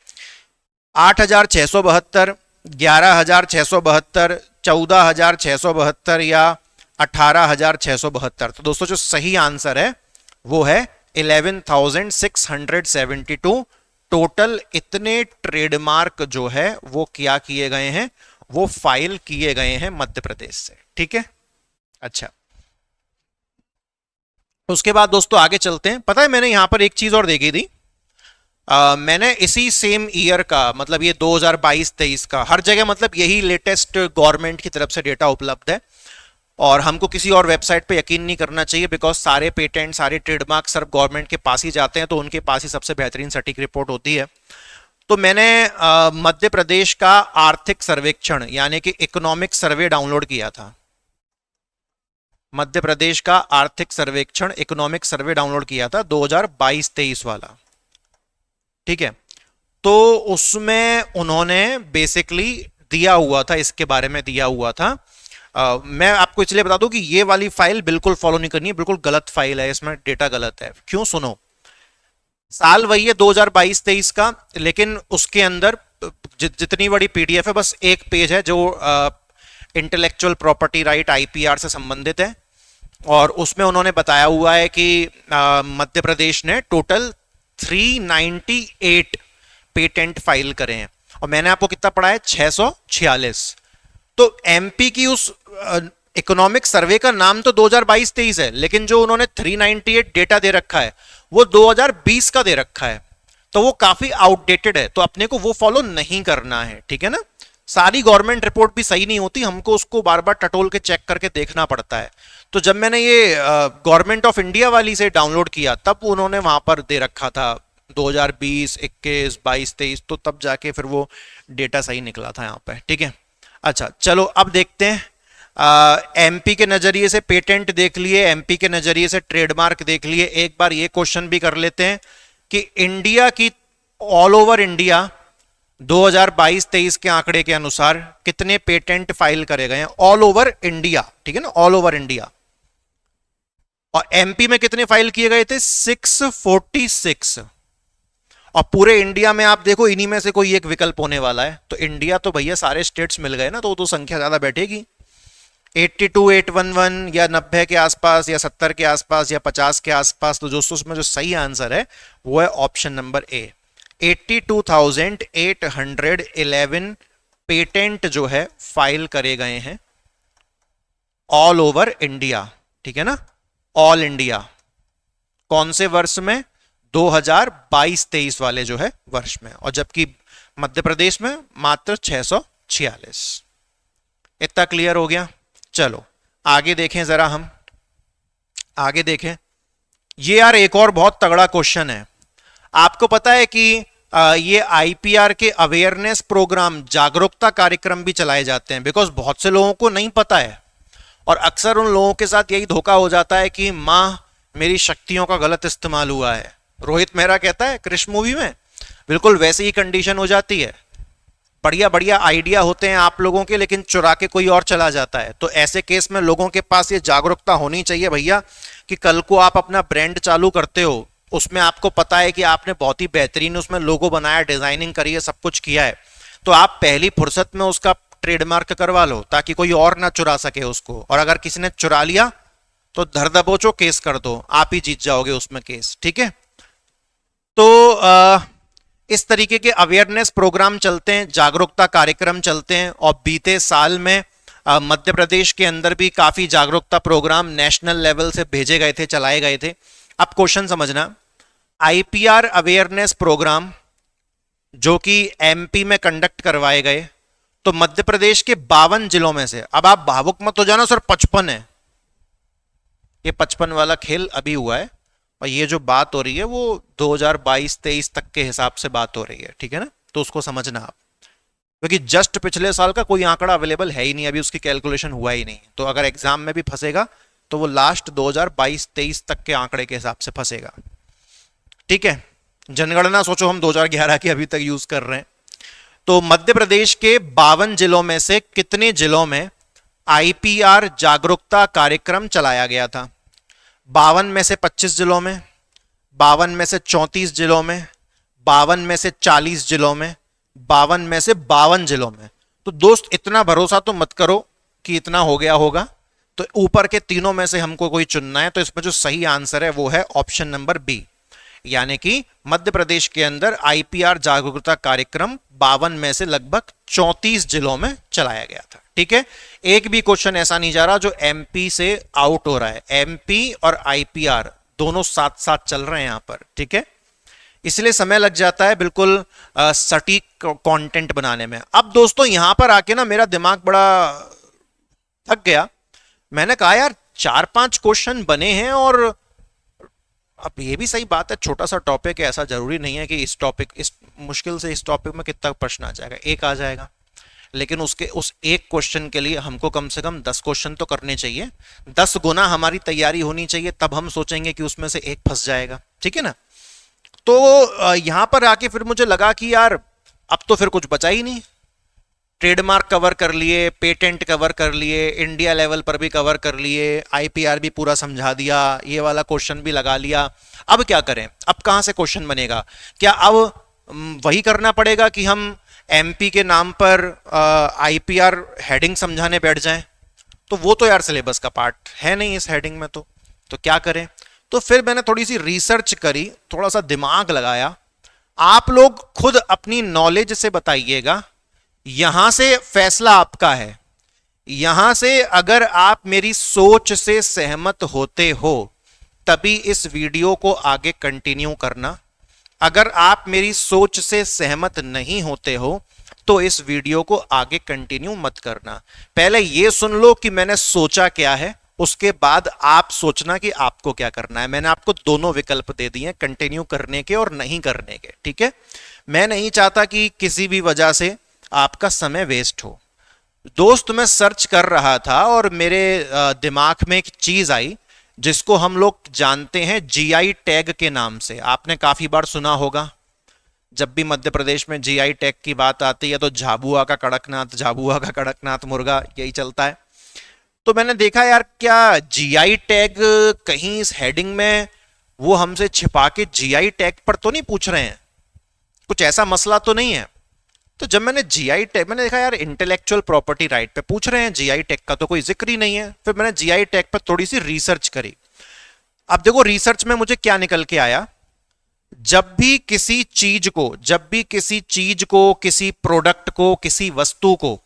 8672, 11672, 14672 या 18672। तो दोस्तों जो सही आंसर है वो है 11672। टोटल इतने ट्रेडमार्क जो है वो क्या किए गए हैं? वो फाइल किए गए हैं मध्य प्रदेश से। ठीक है, अच्छा उसके बाद दोस्तों आगे चलते हैं। पता है मैंने यहां पर एक चीज और देखी थी, मैंने इसी सेम ईयर का मतलब ये 2022-23 का हर जगह मतलब यही लेटेस्ट गवर्नमेंट की तरफ से डेटा उपलब्ध है, और हमको किसी और वेबसाइट पे यकीन नहीं करना चाहिए, बिकॉज सारे पेटेंट सारे ट्रेडमार्क सिर्फ गवर्नमेंट के पास ही जाते हैं, तो उनके पास ही सबसे बेहतरीन सटीक रिपोर्ट होती है। तो मैंने मध्य प्रदेश का आर्थिक सर्वेक्षण यानी कि इकोनॉमिक सर्वे डाउनलोड किया था। मध्य प्रदेश का आर्थिक सर्वेक्षण इकोनॉमिक सर्वे डाउनलोड किया था 2022-23 वाला। ठीक है, तो उसमें उन्होंने बेसिकली दिया हुआ था, इसके बारे में दिया हुआ था। मैं आपको इसलिए बता दूं कि ये वाली फाइल बिल्कुल फॉलो नहीं करनी है, बिल्कुल गलत फाइल है, इसमें डेटा गलत है। क्यों? सुनो, साल वही है 2022-23 का, लेकिन उसके अंदर जितनी बड़ी पीडीएफ है बस एक पेज है जो इंटेलेक्चुअल प्रॉपर्टी राइट आईपीआर से संबंधित है, और उसमें उन्होंने बताया हुआ है कि मध्य प्रदेश ने टोटल 398 पेटेंट फाइल करे हैं, और मैंने आपको कितना पढ़ा है? 646। तो एमपी की उस इकोनॉमिक सर्वे का नाम तो 2022-23 है, लेकिन जो उन्होंने 398 डेटा दे रखा है वो 2020 का दे रखा है, तो वो काफी आउटडेटेड है, तो अपने को वो फॉलो नहीं करना है। ठीक है ना, सारी गवर्नमेंट रिपोर्ट भी सही नहीं होती, हमको उसको बार बार टटोल के चेक करके देखना पड़ता है। तो जब मैंने ये गवर्नमेंट ऑफ इंडिया वाली से डाउनलोड किया तब उन्होंने वहां पर दे रखा था 2020, 21, 22, 23, तो तब जाके फिर वो डेटा सही निकला था यहाँ पे। ठीक है, अच्छा चलो अब देखते हैं। एमपी के नजरिए से पेटेंट देख लिए, एमपी के नजरिए से ट्रेडमार्क देख लिए, एक बार ये क्वेश्चन भी कर लेते हैं कि इंडिया की ऑल ओवर इंडिया 2022-23 के आंकड़े के अनुसार कितने पेटेंट फाइल करे गए हैं ऑल ओवर इंडिया। ठीक है ना, ऑल ओवर इंडिया। और एमपी में कितने फाइल किए गए थे? 646। और पूरे इंडिया में आप देखो इन्हीं में से कोई एक विकल्प होने वाला है, तो इंडिया तो भैया सारे स्टेट्स मिल गए ना, तो संख्या ज्यादा बैठेगी। 82, 811 या 90 के आसपास या 70 के आसपास या 50 के आसपास। तो दोस्तों उसमें जो सही आंसर है वो है ऑप्शन नंबर ए। 82,811 पेटेंट जो है फाइल करे गए हैं ऑल ओवर इंडिया, ठीक है ना, ऑल इंडिया। कौन से वर्ष में? 2022-23 वाले जो है वर्ष में, और जबकि मध्य प्रदेश में मात्र 646। इतना क्लियर हो गया। चलो आगे देखें जरा, हम आगे देखें। ये यार एक और बहुत तगड़ा क्वेश्चन है। आपको पता है कि ये आईपीआर के अवेयरनेस प्रोग्राम, जागरूकता कार्यक्रम भी चलाए जाते हैं, बिकॉज बहुत से लोगों को नहीं पता है, और अक्सर उन लोगों के साथ यही धोखा हो जाता है कि माँ मेरी शक्तियों का गलत इस्तेमाल हुआ है। रोहित मेहरा कहता है कृष्ण मूवी में, बिल्कुल वैसे ही कंडीशन हो जाती है। बढ़िया बढ़िया आइडिया होते हैं आप लोगों के, लेकिन चुरा के कोई और चला जाता है। तो ऐसे केस में लोगों के पास ये जागरूकता होनी चाहिए भैया, कि कल को आप अपना ब्रांड चालू करते हो, उसमें आपको पता है कि आपने बहुत ही बेहतरीन उसमें लोगो बनाया, डिजाइनिंग करी है, सब कुछ किया है, तो आप पहली फुर्सत में उसका ट्रेडमार्क करवा लो ताकि कोई और ना चुरा सके उसको। और अगर किसी ने चुरा लिया तो धर दबोचो, केस कर दो, आप ही जीत जाओगे उसमें केस, ठीक है। तो इस तरीके के अवेयरनेस प्रोग्राम चलते हैं, जागरूकता कार्यक्रम चलते हैं, और बीते साल में मध्य प्रदेश के अंदर भी काफी जागरूकता प्रोग्राम नेशनल लेवल से भेजे गए थे, चलाए गए थे। अब क्वेश्चन समझना, आईपीआर अवेयरनेस प्रोग्राम जो कि एमपी में कंडक्ट करवाए गए, तो मध्य प्रदेश के 52 जिलों में से, अब आप भावुक मत हो जाना सर 55 है, ये 55 वाला खेल अभी हुआ है, और ये जो बात हो रही है वो 2022-23 तक के हिसाब से बात हो रही है, ठीक है ना। तो उसको समझना आप, क्योंकि जस्ट पिछले साल का कोई आंकड़ा अवेलेबल है ही नहीं, अभी उसकी कैलकुलेशन हुआ ही नहीं। तो अगर एग्जाम में भी फंसेगा तो वो लास्ट 2022-23 तक के आंकड़े के हिसाब से फंसेगा, ठीक है। जनगणना सोचो हम 2011 की अभी तक यूज कर रहे हैं। तो मध्य प्रदेश के 52 जिलों में से कितने जिलों में आईपीआर जागरूकता कार्यक्रम चलाया गया था? 52 में से 25 जिलों में, 52 में से 34 जिलों में, 52 में से 40 जिलों में, 52 में से 52 जिलों में। तो दोस्त इतना भरोसा तो मत करो कि इतना हो गया होगा, तो ऊपर के तीनों में से हमको कोई चुनना है। तो इसमें जो सही आंसर है वो है ऑप्शन नंबर बी, यानी कि मध्य प्रदेश के अंदर आईपीआर जागरूकता कार्यक्रम 52 में से लगभग 34 जिलों में चलाया गया था, ठीक है। एक भी क्वेश्चन ऐसा नहीं जा रहा जो एमपी से आउट हो रहा है। एमपी और आईपीआर दोनों साथ साथ चल रहे हैं यहां पर, ठीक है। इसलिए समय लग जाता है बिल्कुल सटीक कंटेंट बनाने में। अब दोस्तों यहां पर आके ना मेरा दिमाग बड़ा थक गया। मैंने कहा यार 4-5 क्वेश्चन बने हैं, और अब ये भी सही बात है, छोटा सा टॉपिक है, ऐसा जरूरी नहीं है कि इस मुश्किल से इस टॉपिक में कितना प्रश्न आ जाएगा, एक आ जाएगा, लेकिन उस एक क्वेश्चन के लिए हमको कम से कम 10 क्वेश्चन तो करने चाहिए। 10 गुना हमारी तैयारी होनी चाहिए, तब हम सोचेंगे कि उसमें से एक फंस जाएगा, ठीक है ना। तो यहां पर आके फिर मुझे लगा कि यार अब तो फिर कुछ बचा ही नहीं। ट्रेडमार्क कवर कर लिए, पेटेंट कवर कर लिए, इंडिया लेवल पर भी कवर कर लिए, आईपीआर भी पूरा समझा दिया, ये वाला क्वेश्चन भी लगा लिया। अब क्या करें? अब कहां से क्वेश्चन बनेगा? क्या अब वही करना पड़ेगा कि हम एमपी के नाम पर आईपीआर हेडिंग समझाने बैठ जाएं? तो वो तो यार सिलेबस का पार्ट है नहीं इस हेडिंग में। तो क्या करें? तो फिर मैंने थोड़ी सी रिसर्च करी, थोड़ा सा दिमाग लगाया। आप लोग खुद अपनी नॉलेज से बताइएगा, यहां से फैसला आपका है। यहां से अगर आप मेरी सोच से सहमत होते हो तभी इस वीडियो को आगे कंटिन्यू करना। अगर आप मेरी सोच से सहमत नहीं होते हो तो इस वीडियो को आगे कंटिन्यू मत करना। पहले यह सुन लो कि मैंने सोचा क्या है, उसके बाद आप सोचना कि आपको क्या करना है। मैंने आपको दोनों विकल्प दे दिए, कंटिन्यू करने के और नहीं करने के, ठीक है। मैं नहीं चाहता कि किसी भी वजह से आपका समय वेस्ट हो। दोस्त मैं सर्च कर रहा था और मेरे दिमाग में एक चीज आई जिसको हम लोग जानते हैं जीआई टैग के नाम से। आपने काफी बार सुना होगा, जब भी मध्य प्रदेश में जीआई टैग की बात आती है तो झाबुआ का कड़कनाथ, झाबुआ का कड़कनाथ मुर्गा, यही चलता है। तो मैंने देखा यार क्या जीआई टैग कहीं इस हेडिंग में वो हमसे छिपा के जीआई टैग पर तो नहीं पूछ रहे हैं, कुछ ऐसा मसला तो नहीं है। तो जब मैंने जीआई टैग, मैंने देखा यार इंटेलेक्चुअल प्रॉपर्टी राइट पे पूछ रहे हैं, जीआई टैग का तो कोई जिक्र ही नहीं है। फिर मैंने जीआई टैग पर थोड़ी सी रिसर्च करी। अब देखो रिसर्च में मुझे क्या निकल के आया, जब भी किसी चीज को, किसी प्रोडक्ट को, किसी वस्तु को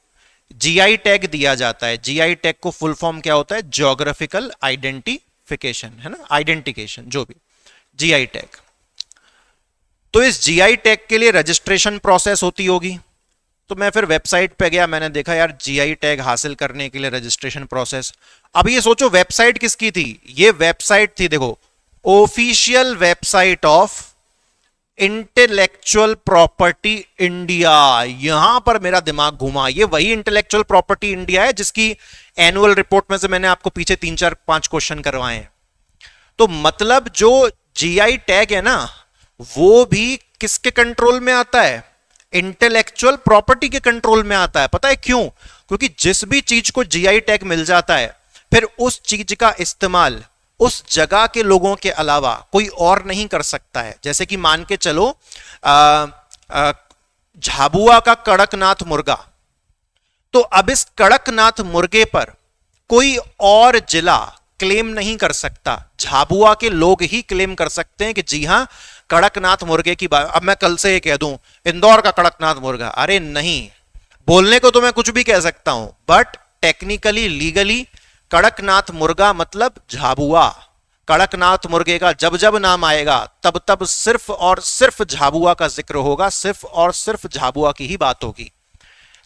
जीआई टैग दिया जाता है, जीआई टैग को फुल फॉर्म क्या होता है, ज्योग्राफिकल आइडेंटिफिकेशन, है ना, आइडेंटिफिकेशन जो भी, जीआई टैग। तो इस जीआई टैग के लिए रजिस्ट्रेशन प्रोसेस होती होगी। तो मैं फिर वेबसाइट पे गया, मैंने देखा यार जीआई टैग हासिल करने के लिए रजिस्ट्रेशन प्रोसेस। अब ये सोचो वेबसाइट किसकी थी, ये वेबसाइट थी, देखो, official website of intellectual property India. यहां पर मेरा दिमाग घुमा, ये वही इंटेलेक्चुअल प्रॉपर्टी इंडिया है जिसकी एनुअल रिपोर्ट में से मैंने आपको पीछे 3 4 5 क्वेश्चन करवाए हैं। तो मतलब जो जीआई टैग है ना, वो भी किसके कंट्रोल में आता है, इंटेलेक्चुअल प्रॉपर्टी के कंट्रोल में आता है। पता है क्यों? क्योंकि जिस भी चीज को जीआई टैग मिल जाता है, फिर उस चीज का इस्तेमाल उस जगह के लोगों के अलावा कोई और नहीं कर सकता है। जैसे कि मान के चलो झाबुआ का कड़कनाथ मुर्गा, तो अब इस कड़कनाथ मुर्गे पर कोई और जिला क्लेम नहीं कर सकता, झाबुआ के लोग ही क्लेम कर सकते हैं कि जी हां कड़कनाथ मुर्गे की बात। अब मैं कल से ये कह दूं इंदौर का कड़कनाथ मुर्गा, अरे नहीं, बोलने को तो मैं कुछ भी कह सकता हूं, बट टेक्निकली लीगली कड़कनाथ मुर्गा मतलब झाबुआ। कड़कनाथ मुर्गे का जब जब नाम आएगा तब तब सिर्फ और सिर्फ झाबुआ का जिक्र होगा, सिर्फ और सिर्फ झाबुआ की ही बात होगी।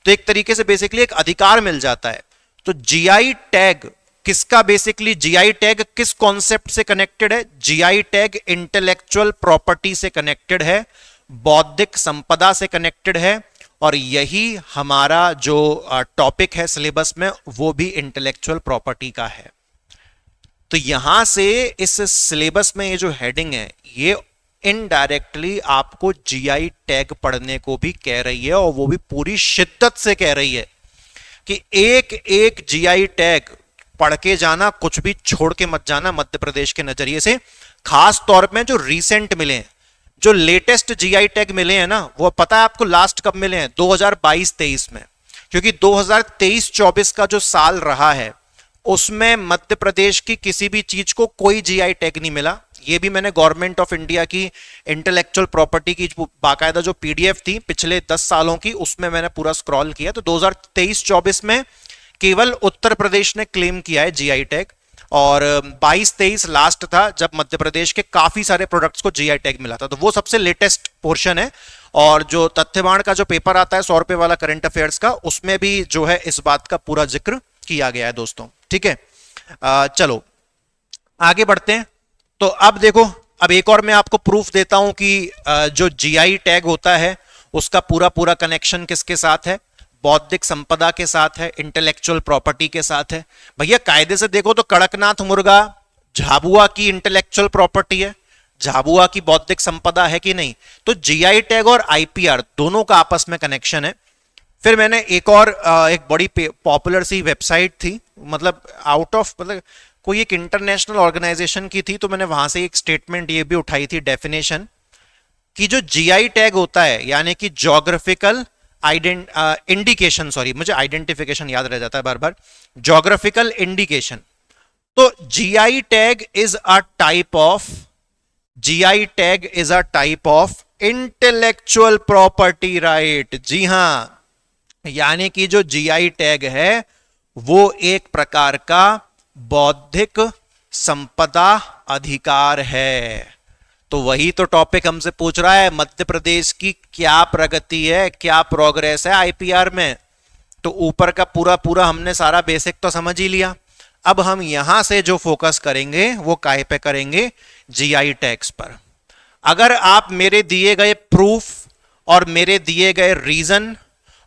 तो एक तरीके से बेसिकली एक अधिकार मिल जाता है। तो जीआई टैग किसका, बेसिकली जीआई टैग किस कॉन्सेप्ट से कनेक्टेड है, जीआई टैग इंटेलेक्चुअल प्रॉपर्टी से कनेक्टेड है, बौद्धिक संपदा से कनेक्टेड है, और यही हमारा जो टॉपिक है सिलेबस में वो भी इंटेलेक्चुअल प्रॉपर्टी का है। तो यहां से इस सिलेबस में ये जो हेडिंग है ये इनडायरेक्टली आपको जीआई टैग पढ़ने को भी कह रही है, और वो भी पूरी शिद्दत से कह रही है कि एक एक जीआई टैग पढ़ के जाना, कुछ भी छोड़ के मत जाना मध्य प्रदेश के नजरिए से। खास तौर पे जो रिसेंट मिले हैं, जो लेटेस्ट जीआई टैग मिले हैं ना, वो पता है आपको लास्ट कब मिले हैं, 2022-23 में। क्योंकि 2023-24 का जो साल रहा है उसमें मध्य प्रदेश की किसी भी चीज को कोई जीआई टैग नहीं मिला। ये भी मैंने गवर्नमेंट ऑफ इंडिया की इंटेलेक्चुअल प्रॉपर्टी की बाकायदा जो पीडीएफ थी पिछले 10 सालों की, उसमें मैंने पूरा स्क्रॉल किया। तो 2023-24 में केवल उत्तर प्रदेश ने क्लेम किया है जीआई टैग, और 22-23 लास्ट था जब मध्य प्रदेश के काफी सारे प्रोडक्ट्स को जीआई टैग मिला था। तो वो सबसे लेटेस्ट पोर्शन है। और जो तथ्यवान का जो पेपर आता है 100 रुपए वाला करंट अफेयर्स का, उसमें भी जो है इस बात का पूरा जिक्र किया गया है दोस्तों। ठीक है, चलो आगे बढ़ते हैं। तो अब देखो, अब एक और मैं आपको प्रूफ देता हूं कि जो जीआई टैग होता है उसका पूरा पूरा कनेक्शन किसके साथ है, बौद्धिक संपदा के साथ है, इंटेलेक्चुअल प्रॉपर्टी के साथ है। भैया कायदे से देखो तो कड़कनाथ मुर्गा झाबुआ की इंटेलेक्चुअल प्रॉपर्टी है, झाबुआ की बौद्धिक संपदा है कि नहीं। तो जीआई टैग और आईपीआर दोनों का आपस में कनेक्शन है। फिर मैंने एक और एक बड़ी पॉपुलर सी वेबसाइट थी, मतलब आउट ऑफ, मतलब कोई एक इंटरनेशनल ऑर्गेनाइजेशन की थी, तो मैंने वहां से एक स्टेटमेंट ये भी उठाई थी, डेफिनेशन, कि जो जीआई टैग होता है यानी कि ज्योग्राफिकल इंडिकेशन, सॉरी मुझे आइडेंटिफिकेशन याद रह जाता है बार बार, ज्योग्राफिकल इंडिकेशन। तो GI tag is a type of, GI tag is a type of intellectual property right. जी हां, यानी कि जो जीआई टैग है वो एक प्रकार का बौद्धिक संपदा अधिकार है। तो वही तो टॉपिक हमसे पूछ रहा है, मध्य प्रदेश की क्या प्रगति है, क्या प्रोग्रेस है आईपीआर में। तो ऊपर का पूरा पूरा हमने सारा बेसिक तो समझ ही लिया। अब हम यहां से जो फोकस करेंगे वो काहे पे करेंगे, जीआई टैग्स पर। अगर आप मेरे दिए गए प्रूफ और मेरे दिए गए रीजन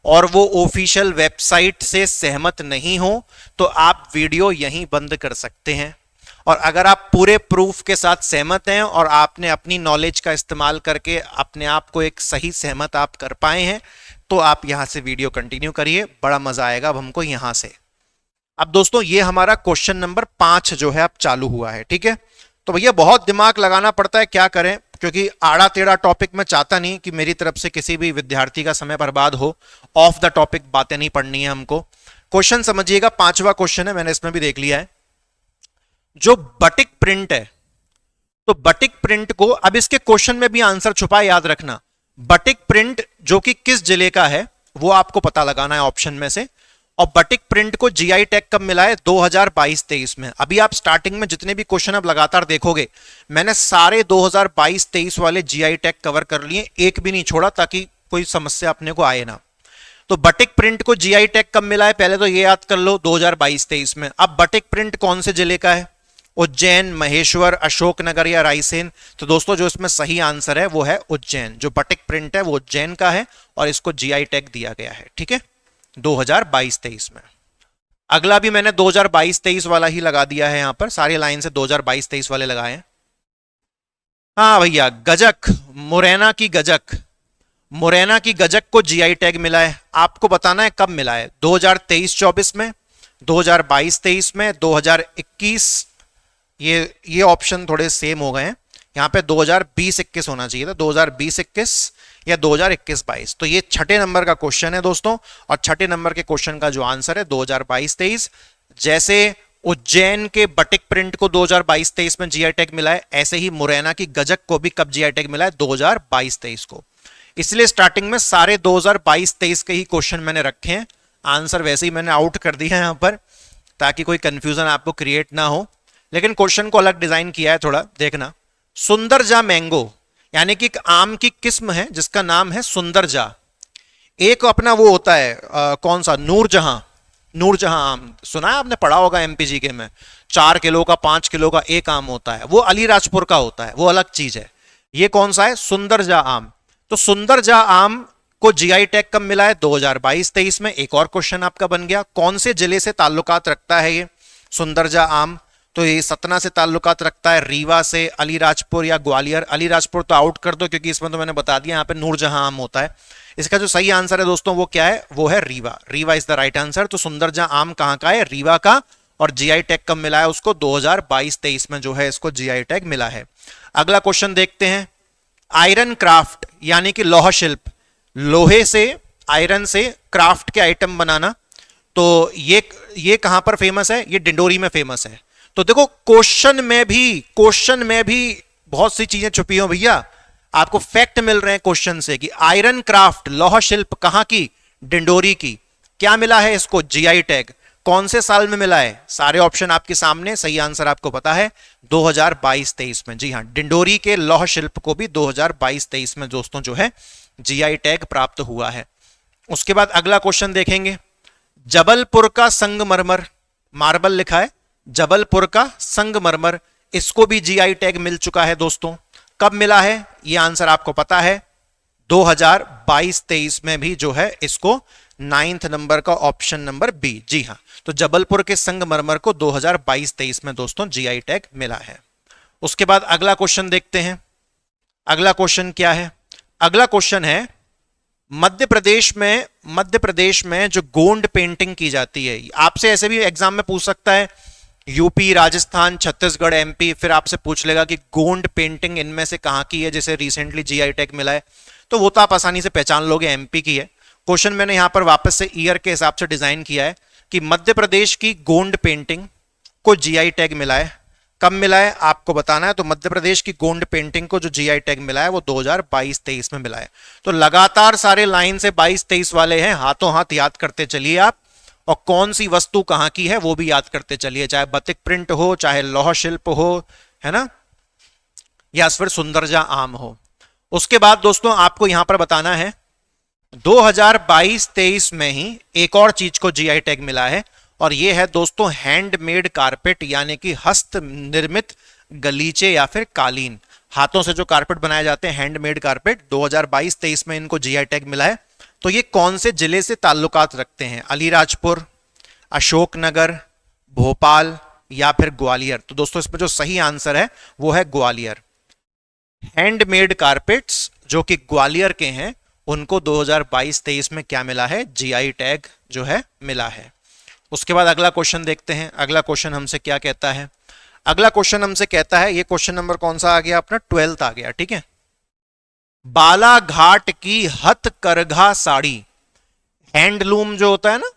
और वो ऑफिशियल वेबसाइट से सहमत नहीं हो तो आप वीडियो यहीं बंद कर सकते हैं। और अगर आप पूरे प्रूफ के साथ सहमत हैं और आपने अपनी नॉलेज का इस्तेमाल करके अपने आप को एक सही सहमत आप कर पाए हैं, तो आप यहां से वीडियो कंटिन्यू करिए, बड़ा मजा आएगा अब हमको यहां से। अब दोस्तों ये हमारा क्वेश्चन नंबर 5 जो है अब चालू हुआ है, ठीक है। तो भैया बहुत दिमाग लगाना पड़ता है, क्या करें, क्योंकि आड़ा टेढ़ा टॉपिक मैं चाहता नहीं कि मेरी तरफ से किसी भी विद्यार्थी का समय बर्बाद हो। ऑफ द टॉपिक बातें नहीं पढ़नी है हमको। क्वेश्चन समझिएगा, 5वां क्वेश्चन है, मैंने इसमें भी देख लिया है। जो बटिक प्रिंट है, तो बटिक प्रिंट को, अब इसके क्वेश्चन में भी आंसर छुपा है, याद रखना। बटिक प्रिंट जो कि किस जिले का है वो आपको पता लगाना है ऑप्शन में से। और बटिक प्रिंट को जीआई टैग कब मिला है? 2022-23 में। अभी आप स्टार्टिंग में जितने भी क्वेश्चन अब लगातार देखोगे, मैंने सारे 2022-23 वाले जीआई टैग कवर कर लिए, एक भी नहीं छोड़ा, ताकि कोई समस्या अपने को आए ना। तो बटिक प्रिंट को जीआई टैग कब मिला है, पहले तो ये याद कर लो, 2022-23 में। अब बटिक प्रिंट कौन से जिले का है? उज्जैन, महेश्वर, अशोकनगर या रायसेन? तो दोस्तों जो इसमें सही आंसर है वो है उज्जैन। जो बटिक प्रिंट है वो उज्जैन का है और इसको जीआई टैग दिया गया है, ठीक है, 2022-23 में। अगला भी मैंने 2022-23 वाला ही लगा दिया है, यहां पर सारी लाइन से 2022-23 वाले लगाए हैं। हाँ भैया, गजक, मुरैना की गजक, मुरैना की गजक को जीआई टैग मिला है। आपको बताना है कब मिला है, 2023-24 में, 2022-23 में, 2021, ये ऑप्शन थोड़े सेम हो गए हैं, यहाँ पे 2020-21 होना चाहिए था, 2020-21 या 2021-22। तो ये छठे नंबर का क्वेश्चन है दोस्तों, और छठे नंबर के क्वेश्चन का जो आंसर है 2022-23। जैसे उज्जैन के बटिक प्रिंट को 2022-23 में जीआई टैग मिला है, ऐसे ही मुरैना की गजक को भी कब जीआई टैग मिला है? 2022-23 को। इसलिए स्टार्टिंग में सारे 2022-23 के ही क्वेश्चन मैंने रखे हैं। आंसर वैसे ही मैंने आउट कर दिया है यहां पर, ताकि कोई कंफ्यूजन आपको क्रिएट ना हो, लेकिन क्वेश्चन को अलग डिजाइन किया है थोड़ा, देखना। सुंदरजा मैंगो, यानी कि एक आम की किस्म है जिसका नाम है सुंदरजा। एक अपना वो होता है कौन सा, नूरजहां, नूरजहां आम सुना है आपने, पढ़ा होगा एमपीजीके में। 4 किलो का, 5 किलो का एक आम होता है, वो अलीराजपुर का होता है, वो अलग चीज है। ये कौन सा है? सुंदरजा आम। तो सुंदरजा आम को जीआई टैग कब मिला है? 2022-23 में। एक और क्वेश्चन आपका बन गया, कौन से जिले से ताल्लुकात रखता है ये सुंदरजा आम? तो ये सतना से ताल्लुकात रखता है, रीवा से, अलीराजपुर या ग्वालियर। अलीराजपुर तो आउट कर दो, क्योंकि इसमें तो मैंने बता दिया यहाँ पे नूरजहां आम होता है। इसका जो सही आंसर है दोस्तों वो क्या है? वो है Rewa. Rewa is the right answer. तो सुंदरजहां आम कहाँ का है? रीवा का। और जीआई टैग कब मिला है उसको? 2022-23 में जो है इसको जीआई टैग मिला है। अगला क्वेश्चन देखते हैं, आयरन क्राफ्ट, यानी कि लौह शिल्प, लोहे से, आयरन से क्राफ्ट के आइटम बनाना, तो ये कहां पर फेमस है? ये डिंडोरी में फेमस है। तो देखो क्वेश्चन में भी बहुत सी चीजें छुपी हो भैया, आपको फैक्ट मिल रहे हैं क्वेश्चन से कि आयरन क्राफ्ट, लौह शिल्प कहां की? डिंडोरी की। क्या मिला है इसको? GI tag. कौन से साल में मिला है? सारे ऑप्शन आपके सामने, सही आंसर आपको पता है 2022-23 में। जी हां, डिंडोरी के लौह शिल्प को भी 2022-23 में दोस्तों जो है जीआई टैग प्राप्त हुआ है। उसके बाद अगला क्वेश्चन देखेंगे, जबलपुर का संगमरमर, मार्बल लिखा है, जबलपुर का संगमरमर, इसको भी जीआई टैग मिल चुका है दोस्तों। कब मिला है? ये आंसर आपको पता है, 2022-23 में भी जो है इसको 9th नंबर का ऑप्शन नंबर बी। जी हां, तो जबलपुर के संगमरमर को 2022-23 में दोस्तों जीआई टैग मिला है। उसके बाद अगला क्वेश्चन देखते हैं। अगला क्वेश्चन क्या है? अगला क्वेश्चन है, मध्य प्रदेश में जो गोंड पेंटिंग की जाती है, आपसे ऐसे भी एग्जाम में पूछ सकता है, यूपी, राजस्थान, छत्तीसगढ़, एमपी, फिर आपसे पूछ लेगा कि गोंड पेंटिंग इनमें से कहां की है, जैसे रिसेंटली जीआई टैग मिला है, तो वो तो आप आसानी से पहचान लोगे, एमपी की है। क्वेश्चन मैंने यहां पर वापस से ईयर के हिसाब से डिजाइन किया है कि मध्य प्रदेश की गोंड पेंटिंग को जीआई टैग मिला है। कब मिला है आपको बताना है। तो मध्य प्रदेश की गोंड पेंटिंग को जो जीआई टैग मिला है वो 2022-23 में मिला है। तो लगातार सारे लाइन से 22-23 वाले हैं, हाथों हाथ याद करते चलिए आप, और कौन सी वस्तु कहां की है वो भी याद करते चलिए, चाहे बतिक प्रिंट हो, चाहे लौह शिल्प हो, है ना, या फिर सुंदरजा आम हो। उसके बाद दोस्तों आपको यहां पर बताना है, 2022-23 में ही एक और चीज को जीआई टैग मिला है, और ये है दोस्तों हैंडमेड कारपेट, यानी कि हस्त निर्मित गलीचे या फिर कालीन। हाथों से जो कारपेट बनाए जाते हैं, हैंडमेड कारपेट, 2022-23 में इनको जीआई टैग मिला है। तो ये कौन से जिले से ताल्लुकात रखते हैं? अलीराजपुर, अशोकनगर, भोपाल या फिर ग्वालियर? तो दोस्तों इसमें जो सही आंसर है वो है ग्वालियर। हैंडमेड कारपेट्स जो कि ग्वालियर के हैं, उनको 2022-23 में क्या मिला है? जीआई टैग जो है मिला है। उसके बाद अगला क्वेश्चन देखते हैं। अगला क्वेश्चन हमसे क्या कहता है? अगला क्वेश्चन हमसे कहता है, ये क्वेश्चन नंबर कौन सा आ गया अपना, 12th आ गया, ठीक है। बालाघाट की हथकरघा साड़ी, हैंडलूम जो होता है ना,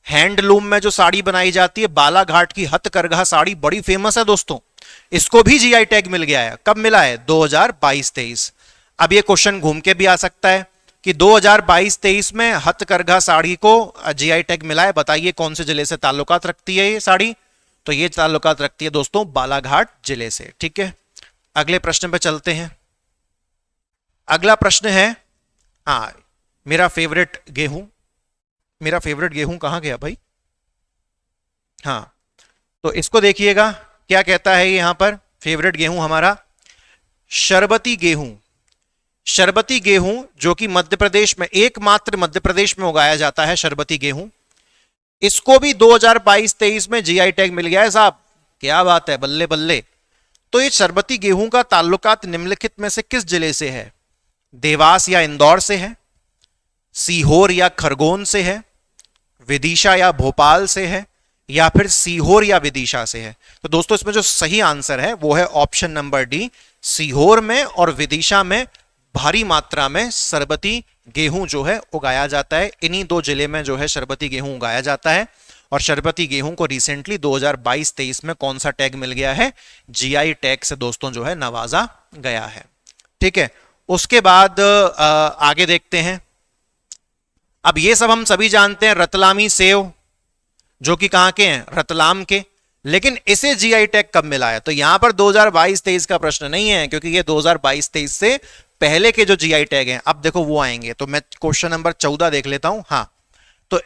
हैंडलूम में जो साड़ी बनाई जाती है, बालाघाट की हथकरघा साड़ी बड़ी फेमस है दोस्तों। इसको भी जीआई टैग मिल गया है। कब मिला है? 2022-23। अब ये क्वेश्चन घूम के भी आ सकता है कि 2022-23 में हथकरघा साड़ी को जीआई टैग मिला है, बताइए कौन से जिले से ताल्लुकात रखती है ये साड़ी? तो ये ताल्लुकात रखती है दोस्तों बालाघाट जिले से, ठीक है। अगले प्रश्न पे चलते हैं। अगला प्रश्न है, हाँ, मेरा फेवरेट गेहूं, मेरा फेवरेट गेहूं कहां गया भाई? हाँ, तो इसको देखिएगा क्या कहता है यहां पर। फेवरेट गेहूं हमारा शरबती गेहूं, शरबती गेहूं जो कि मध्य प्रदेश में, एकमात्र मध्य प्रदेश में उगाया जाता है शरबती गेहूं। इसको भी 2022-23 में जीआई टैग मिल गया है साहब। क्या बात है, बल्ले बल्ले। तो ये शरबती गेहूं का ताल्लुकात निम्नलिखित में से किस जिले से है? देवास या इंदौर से है, सीहोर या खरगोन से है, विदिशा या भोपाल से है, या फिर सीहोर या विदिशा से है? तो दोस्तों इसमें जो सही आंसर है वो है ऑप्शन नंबर डी, सीहोर में और विदिशा में भारी मात्रा में शरबती गेहूं जो है उगाया जाता है। इन्हीं दो जिले में जो है शरबती गेहूं उगाया जाता है। और शरबती गेहूं को रिसेंटली 2022-23 में कौन सा टैग मिल गया है? जीआई टैग से दोस्तों जो है नवाजा गया है, ठीक है। उसके बाद आगे देखते हैं। अब ये सब हम सभी जानते हैं, रतलामी सेव जो कि कहां के हैं? रतलाम के। लेकिन इसे जीआई टैग कब मिला है? तो यहां पर 2022-23 का प्रश्न नहीं है, क्योंकि ये 2022-23 से पहले के जो जीआई टैग हैं अब देखो वो आएंगे। तो मैं क्वेश्चन नंबर 14 देख लेता हूं। हाँ, तो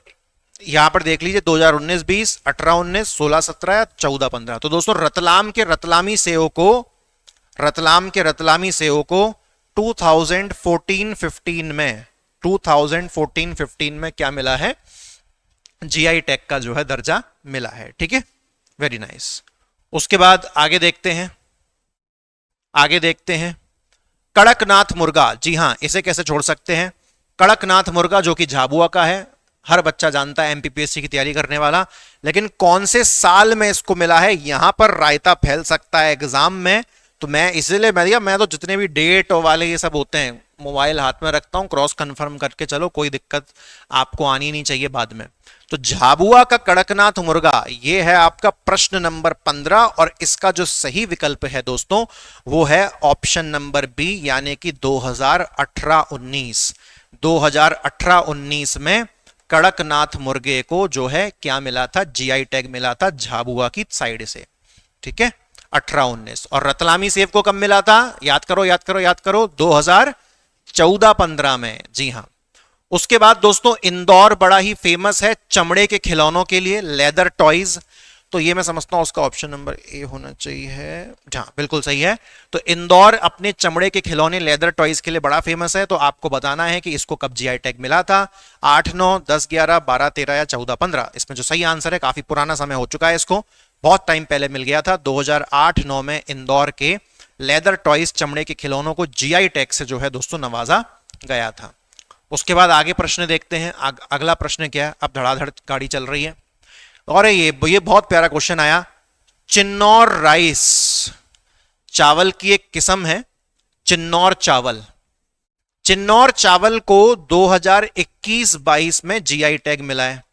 यहां पर देख लीजिए 2019-20, 18-19, 16-17 या 14-15। तो दोस्तों रतलाम के रतलामी सेव को, रतलाम के रतलामी सेव को 2014-15 में, 2014-15 में क्या मिला है? जीआई टैग का जो है दर्जा मिला है, ठीक है। Very nice. उसके बाद आगे देखते हैं, आगे देखते हैं कड़कनाथ मुर्गा। जी हां, इसे कैसे छोड़ सकते हैं? कड़कनाथ मुर्गा जो कि झाबुआ का है, हर बच्चा जानता है एमपीपीएससी की तैयारी करने वाला। लेकिन कौन से साल में इसको मिला है, यहां पर रायता फैल सकता है एग्जाम में। तो मैं इसलिए मैं तो जितने भी डेट वाले ये सब होते हैं मोबाइल हाथ में रखता हूं, क्रॉस कंफर्म करके चलो, कोई दिक्कत आपको आनी नहीं चाहिए बाद में। तो झाबुआ का कड़कनाथ मुर्गा ये है आपका प्रश्न नंबर 15, और इसका जो सही विकल्प है दोस्तों वो है ऑप्शन नंबर बी, यानी कि 2018-19। 2018-19 में कड़कनाथ मुर्गे को जो है क्या मिला था? जीआई टैग मिला था झाबुआ की साइड से, ठीक है, 18-19। और रतलामी सेव को कब मिला था? याद करो याद करो याद करो, 2014-15 में। जी हां। उसके बाद दोस्तों इंदौर बड़ा ही फेमस है चमड़े के खिलौनों के लिए, लेदर टॉयज। तो ये मैं समझता हूं उसका ऑप्शन नंबर ए होना चाहिए। हाँ, बिल्कुल सही है। तो इंदौर अपने चमड़े के खिलौने लेदर टॉयज के लिए बड़ा फेमस है। तो आपको बताना है कि इसको कब जीआई टैग मिला था? 8, 9, 10, 11, 12, 13 या 14, 15? इसमें जो सही आंसर है, काफी पुराना समय हो चुका है, इसको बहुत टाइम पहले मिल गया था। 2008-9 में इंदौर के लेदर टॉयज चमड़े के खिलौनों को जीआई टैग से जो है दोस्तों नवाजा गया था। उसके बाद आगे प्रश्न देखते हैं। अगला प्रश्न क्या है? अब धड़ाधड़ गाड़ी चल रही है। और ये बहुत प्यारा क्वेश्चन आया। चिन्नौर राइस चावल की एक किस्म है, चिन्नौर चावल। चिन्नौर चावल को 2021-22 में जीआई टैग मिला है।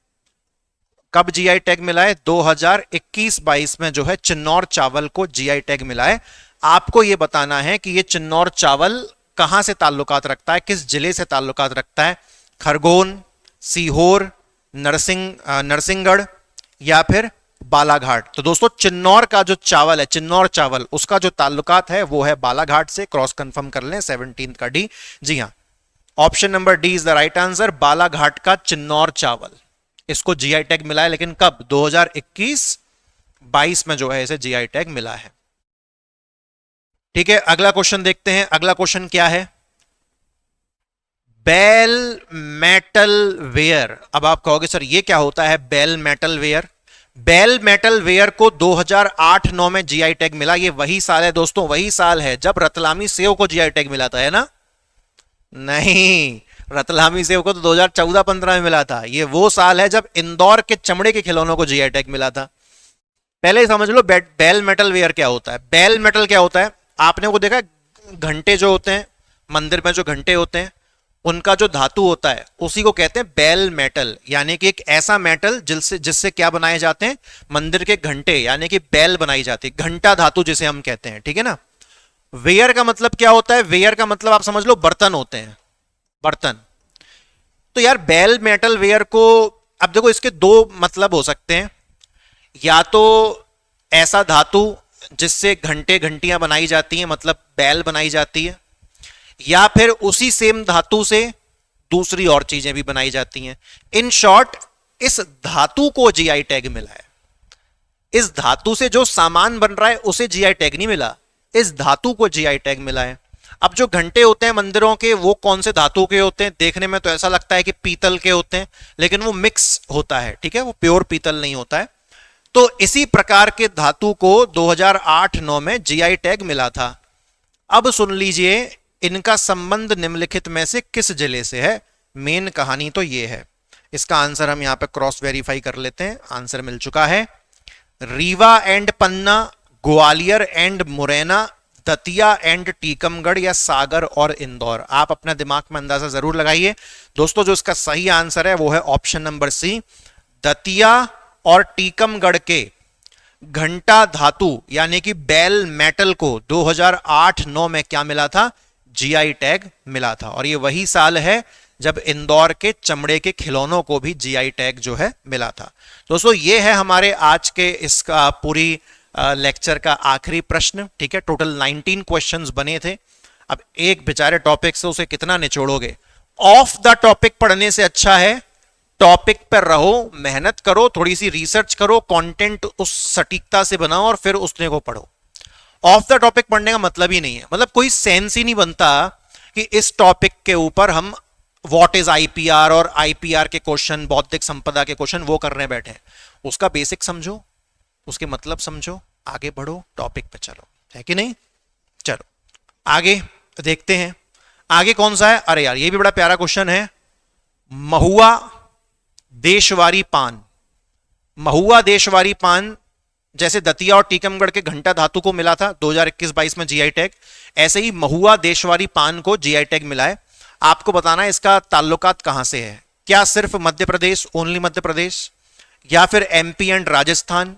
कब जीआई टैग मिला है? 2021-22 में जो है चिन्नौर चावल को जीआई टैग मिला है। आपको यह बताना है कि यह चिन्नौर चावल कहां से ताल्लुकात रखता है, किस जिले से ताल्लुकात रखता है? खरगोन, सीहोर, नरसिंहगढ़ या फिर बालाघाट? तो दोस्तों चिन्नौर का जो चावल है, चिन्नौर चावल, उसका जो ताल्लुकात है वो है बालाघाट से। क्रॉस कंफर्म कर लें, 17 का डी। जी हां, option number D is the right answer. Balaghat का चिन्नौर चावल, इसको जीआई टैग मिला है। लेकिन कब? 2021-22 में जो है इसे जीआई टैग मिला है, ठीक है। अगला क्वेश्चन देखते हैं। अगला क्वेश्चन क्या है? Bell metal ware. अब आप कहोगे सर ये क्या होता है bell metal ware? Bell metal ware को 2008-9 में जीआई टैग मिला। ये वही साल है दोस्तों, वही साल है जब रतलामी सेव को जीआई टैग मिला था, है ना? नहीं, रतलामी सेव को तो 2014-15 में मिला था। ये वो साल है जब इंदौर के चमड़े के खिलौनों को जीआई टैग मिला था। पहले ही समझ लो बेल मेटल वेयर क्या होता है। बेल मेटल क्या होता है, आपने वो देखा है, घंटे जो होते हैं मंदिर में, जो घंटे होते हैं उनका जो धातु होता है उसी को कहते हैं बेल मेटल, यानी कि एक ऐसा मेटल जिससे जिससे क्या बनाए जाते हैं, मंदिर के घंटे, यानी कि बेल बनाई जाती है, घंटा धातु जिसे हम कहते हैं, ठीक है ना। वेयर का मतलब क्या होता है, वेयर का मतलब आप समझ लो बर्तन होते हैं, बर्तन। तो यार बेल मेटल वेयर को, अब देखो इसके दो मतलब हो सकते हैं, या तो ऐसा धातु जिससे घंटे घंटियां बनाई जाती हैं, मतलब बैल बनाई जाती है, या फिर उसी सेम धातु से दूसरी और चीजें भी बनाई जाती हैं। इन शॉर्ट इस धातु को जीआई टैग मिला है। इस धातु से जो सामान बन रहा है उसे जीआई टैग नहीं मिला, इस धातु को जीआई टैग मिला है। अब जो घंटे होते हैं मंदिरों के, वो कौन से धातु के होते हैं, देखने में तो ऐसा लगता है कि पीतल के होते हैं, लेकिन वो मिक्स होता है, ठीक है, वो प्योर पीतल नहीं होता है। तो इसी प्रकार के धातु को 2008-9 में जीआई टैग मिला था। अब सुन लीजिए इनका संबंध निम्नलिखित में से किस जिले से है। मेन कहानी तो ये है, इसका आंसर हम यहां पे क्रॉस वेरीफाई कर लेते हैं। आंसर मिल चुका है, Rewa and Panna, Gwalior and Morena, Datia and Tikamgarh, या सागर और इंदौर। आप अपना दिमाग में अंदाजा जरूर लगाइए दोस्तों। जो इसका सही आंसर है वो है ऑप्शन नंबर सी, दतिया और टीकमगढ़ के घंटा धातु यानी कि बेल मेटल को 2008-9 में क्या मिला था, जीआई टैग मिला था। और ये वही साल है जब इंदौर के चमड़े के खिलौनों को भी जीआई टैग जो है मिला था। दोस्तों ये है हमारे आज के इसका पूरी लेक्चर का आखिरी प्रश्न, ठीक है। टोटल 19 क्वेश्चंस बने थे। अब एक बेचारे टॉपिक से उसे कितना निचोड़ोगे। ऑफ द टॉपिक पढ़ने से अच्छा है टॉपिक पर रहो, मेहनत करो, थोड़ी सी रिसर्च करो, कंटेंट उस सटीकता से बनाओ और फिर उसने को पढ़ो। ऑफ द टॉपिक पढ़ने का मतलब ही नहीं है, मतलब कोई सेंस ही नहीं बनता कि इस टॉपिक के ऊपर हम व्हाट इज आईपीआर और आईपीआर के क्वेश्चन, बौद्धिक संपदा के क्वेश्चन वो करने बैठे। उसका बेसिक समझो, उसके मतलब समझो, आगे बढ़ो, टॉपिक पे चलो, है कि नहीं। चलो आगे देखते हैं। आगे कौन सा है, अरे यार ये भी बड़ा प्यारा क्वेश्चन है। महुआ देशवारी पान, महुआ देशवारी पान जैसे दतिया और टीकमगढ़ के घंटा धातु को मिला था 2021-22 में जीआई टैग, ऐसे ही महुआ देशवारी पान को जीआई टैग मिला है। आपको बताना है इसका ताल्लुकात कहां से है। क्या सिर्फ मध्य प्रदेश, ओनली मध्य प्रदेश, या फिर एमपी एंड राजस्थान,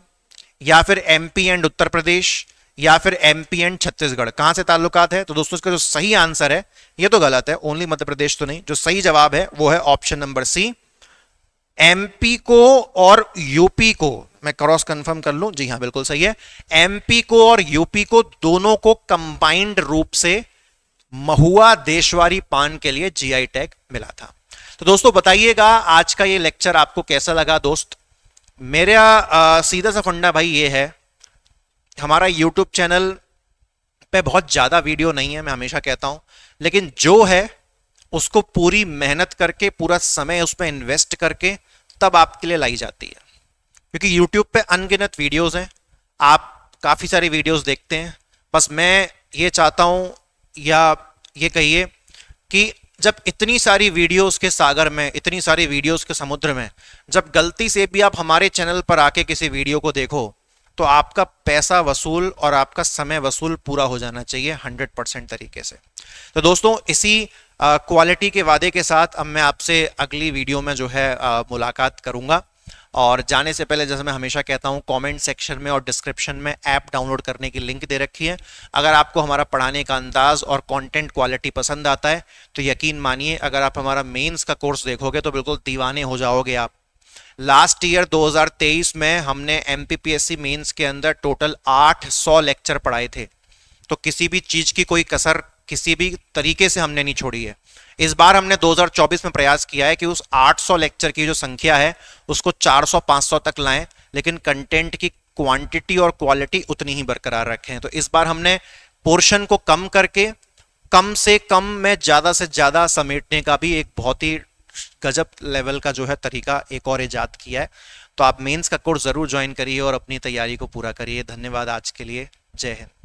या फिर एमपी एंड उत्तर प्रदेश, या फिर एमपी एंड छत्तीसगढ़, कहां से ताल्लुकात है। तो दोस्तों इसका जो सही आंसर है, ये तो गलत है, ओनली मध्य प्रदेश तो नहीं। जो सही जवाब है वो है ऑप्शन नंबर सी, एमपी को और यूपी को। मैं क्रॉस कंफर्म कर लूं, जी हां बिल्कुल सही है। एमपी को और यूपी को दोनों को कंबाइंड रूप से महुआ देशवारी पान के लिए जीआई टैग मिला था। तो दोस्तों बताइएगा आज का ये लेक्चर आपको कैसा लगा। दोस्त मेरा सीधा सा फंडा भाई ये है, हमारा यूट्यूब चैनल पे बहुत ज्यादा वीडियो नहीं है, मैं हमेशा कहता हूं, लेकिन जो है उसको पूरी मेहनत करके, पूरा समय उसमें इन्वेस्ट करके तब आपके लिए लाई जाती है। क्योंकि YouTube पे अनगिनत वीडियोस हैं, आप काफ़ी सारी वीडियोस देखते हैं। बस मैं ये चाहता हूँ, या ये कहिए कि जब इतनी सारी वीडियोस के सागर में, इतनी सारी वीडियोस के समुद्र में, जब गलती से भी आप हमारे चैनल पर आके किसी वीडियो को देखो तो आपका पैसा वसूल और आपका समय वसूल पूरा हो जाना चाहिए 100% तरीके से। तो दोस्तों इसी क्वालिटी के वादे के साथ अब मैं आपसे अगली वीडियो में जो है मुलाकात करूंगा। और जाने से पहले जैसे मैं हमेशा कहता हूं, कमेंट सेक्शन में और डिस्क्रिप्शन में ऐप डाउनलोड करने की लिंक दे रखी है। अगर आपको हमारा पढ़ाने का अंदाज और कंटेंट क्वालिटी पसंद आता है तो यकीन मानिए अगर आप हमारा मेंस का कोर्स देखोगे तो बिल्कुल दीवाने हो जाओगे आप। लास्ट ईयर 2023 में हमने एमपीपीएससी मेंस के अंदर टोटल 800 लेक्चर पढ़ाए थे। तो किसी भी चीज की कोई कसर किसी भी तरीके से हमने नहीं छोड़ी है। इस बार हमने 2024 में प्रयास किया है कि उस 800 लेक्चर की जो संख्या है उसको 400-500 तक लाएं, लेकिन कंटेंट की क्वांटिटी और क्वालिटी उतनी ही बरकरार रखें। तो इस बार हमने पोर्शन को कम करके कम से कम में ज्यादा से ज्यादा समेटने का भी एक बहुत ही गजब लेवल का जो है तरीका एक और इजाद किया है। तो आप मेंस का कोर्स जरूर ज्वाइन करिए और अपनी तैयारी को पूरा करिए। धन्यवाद आज के लिए, जय हिंद।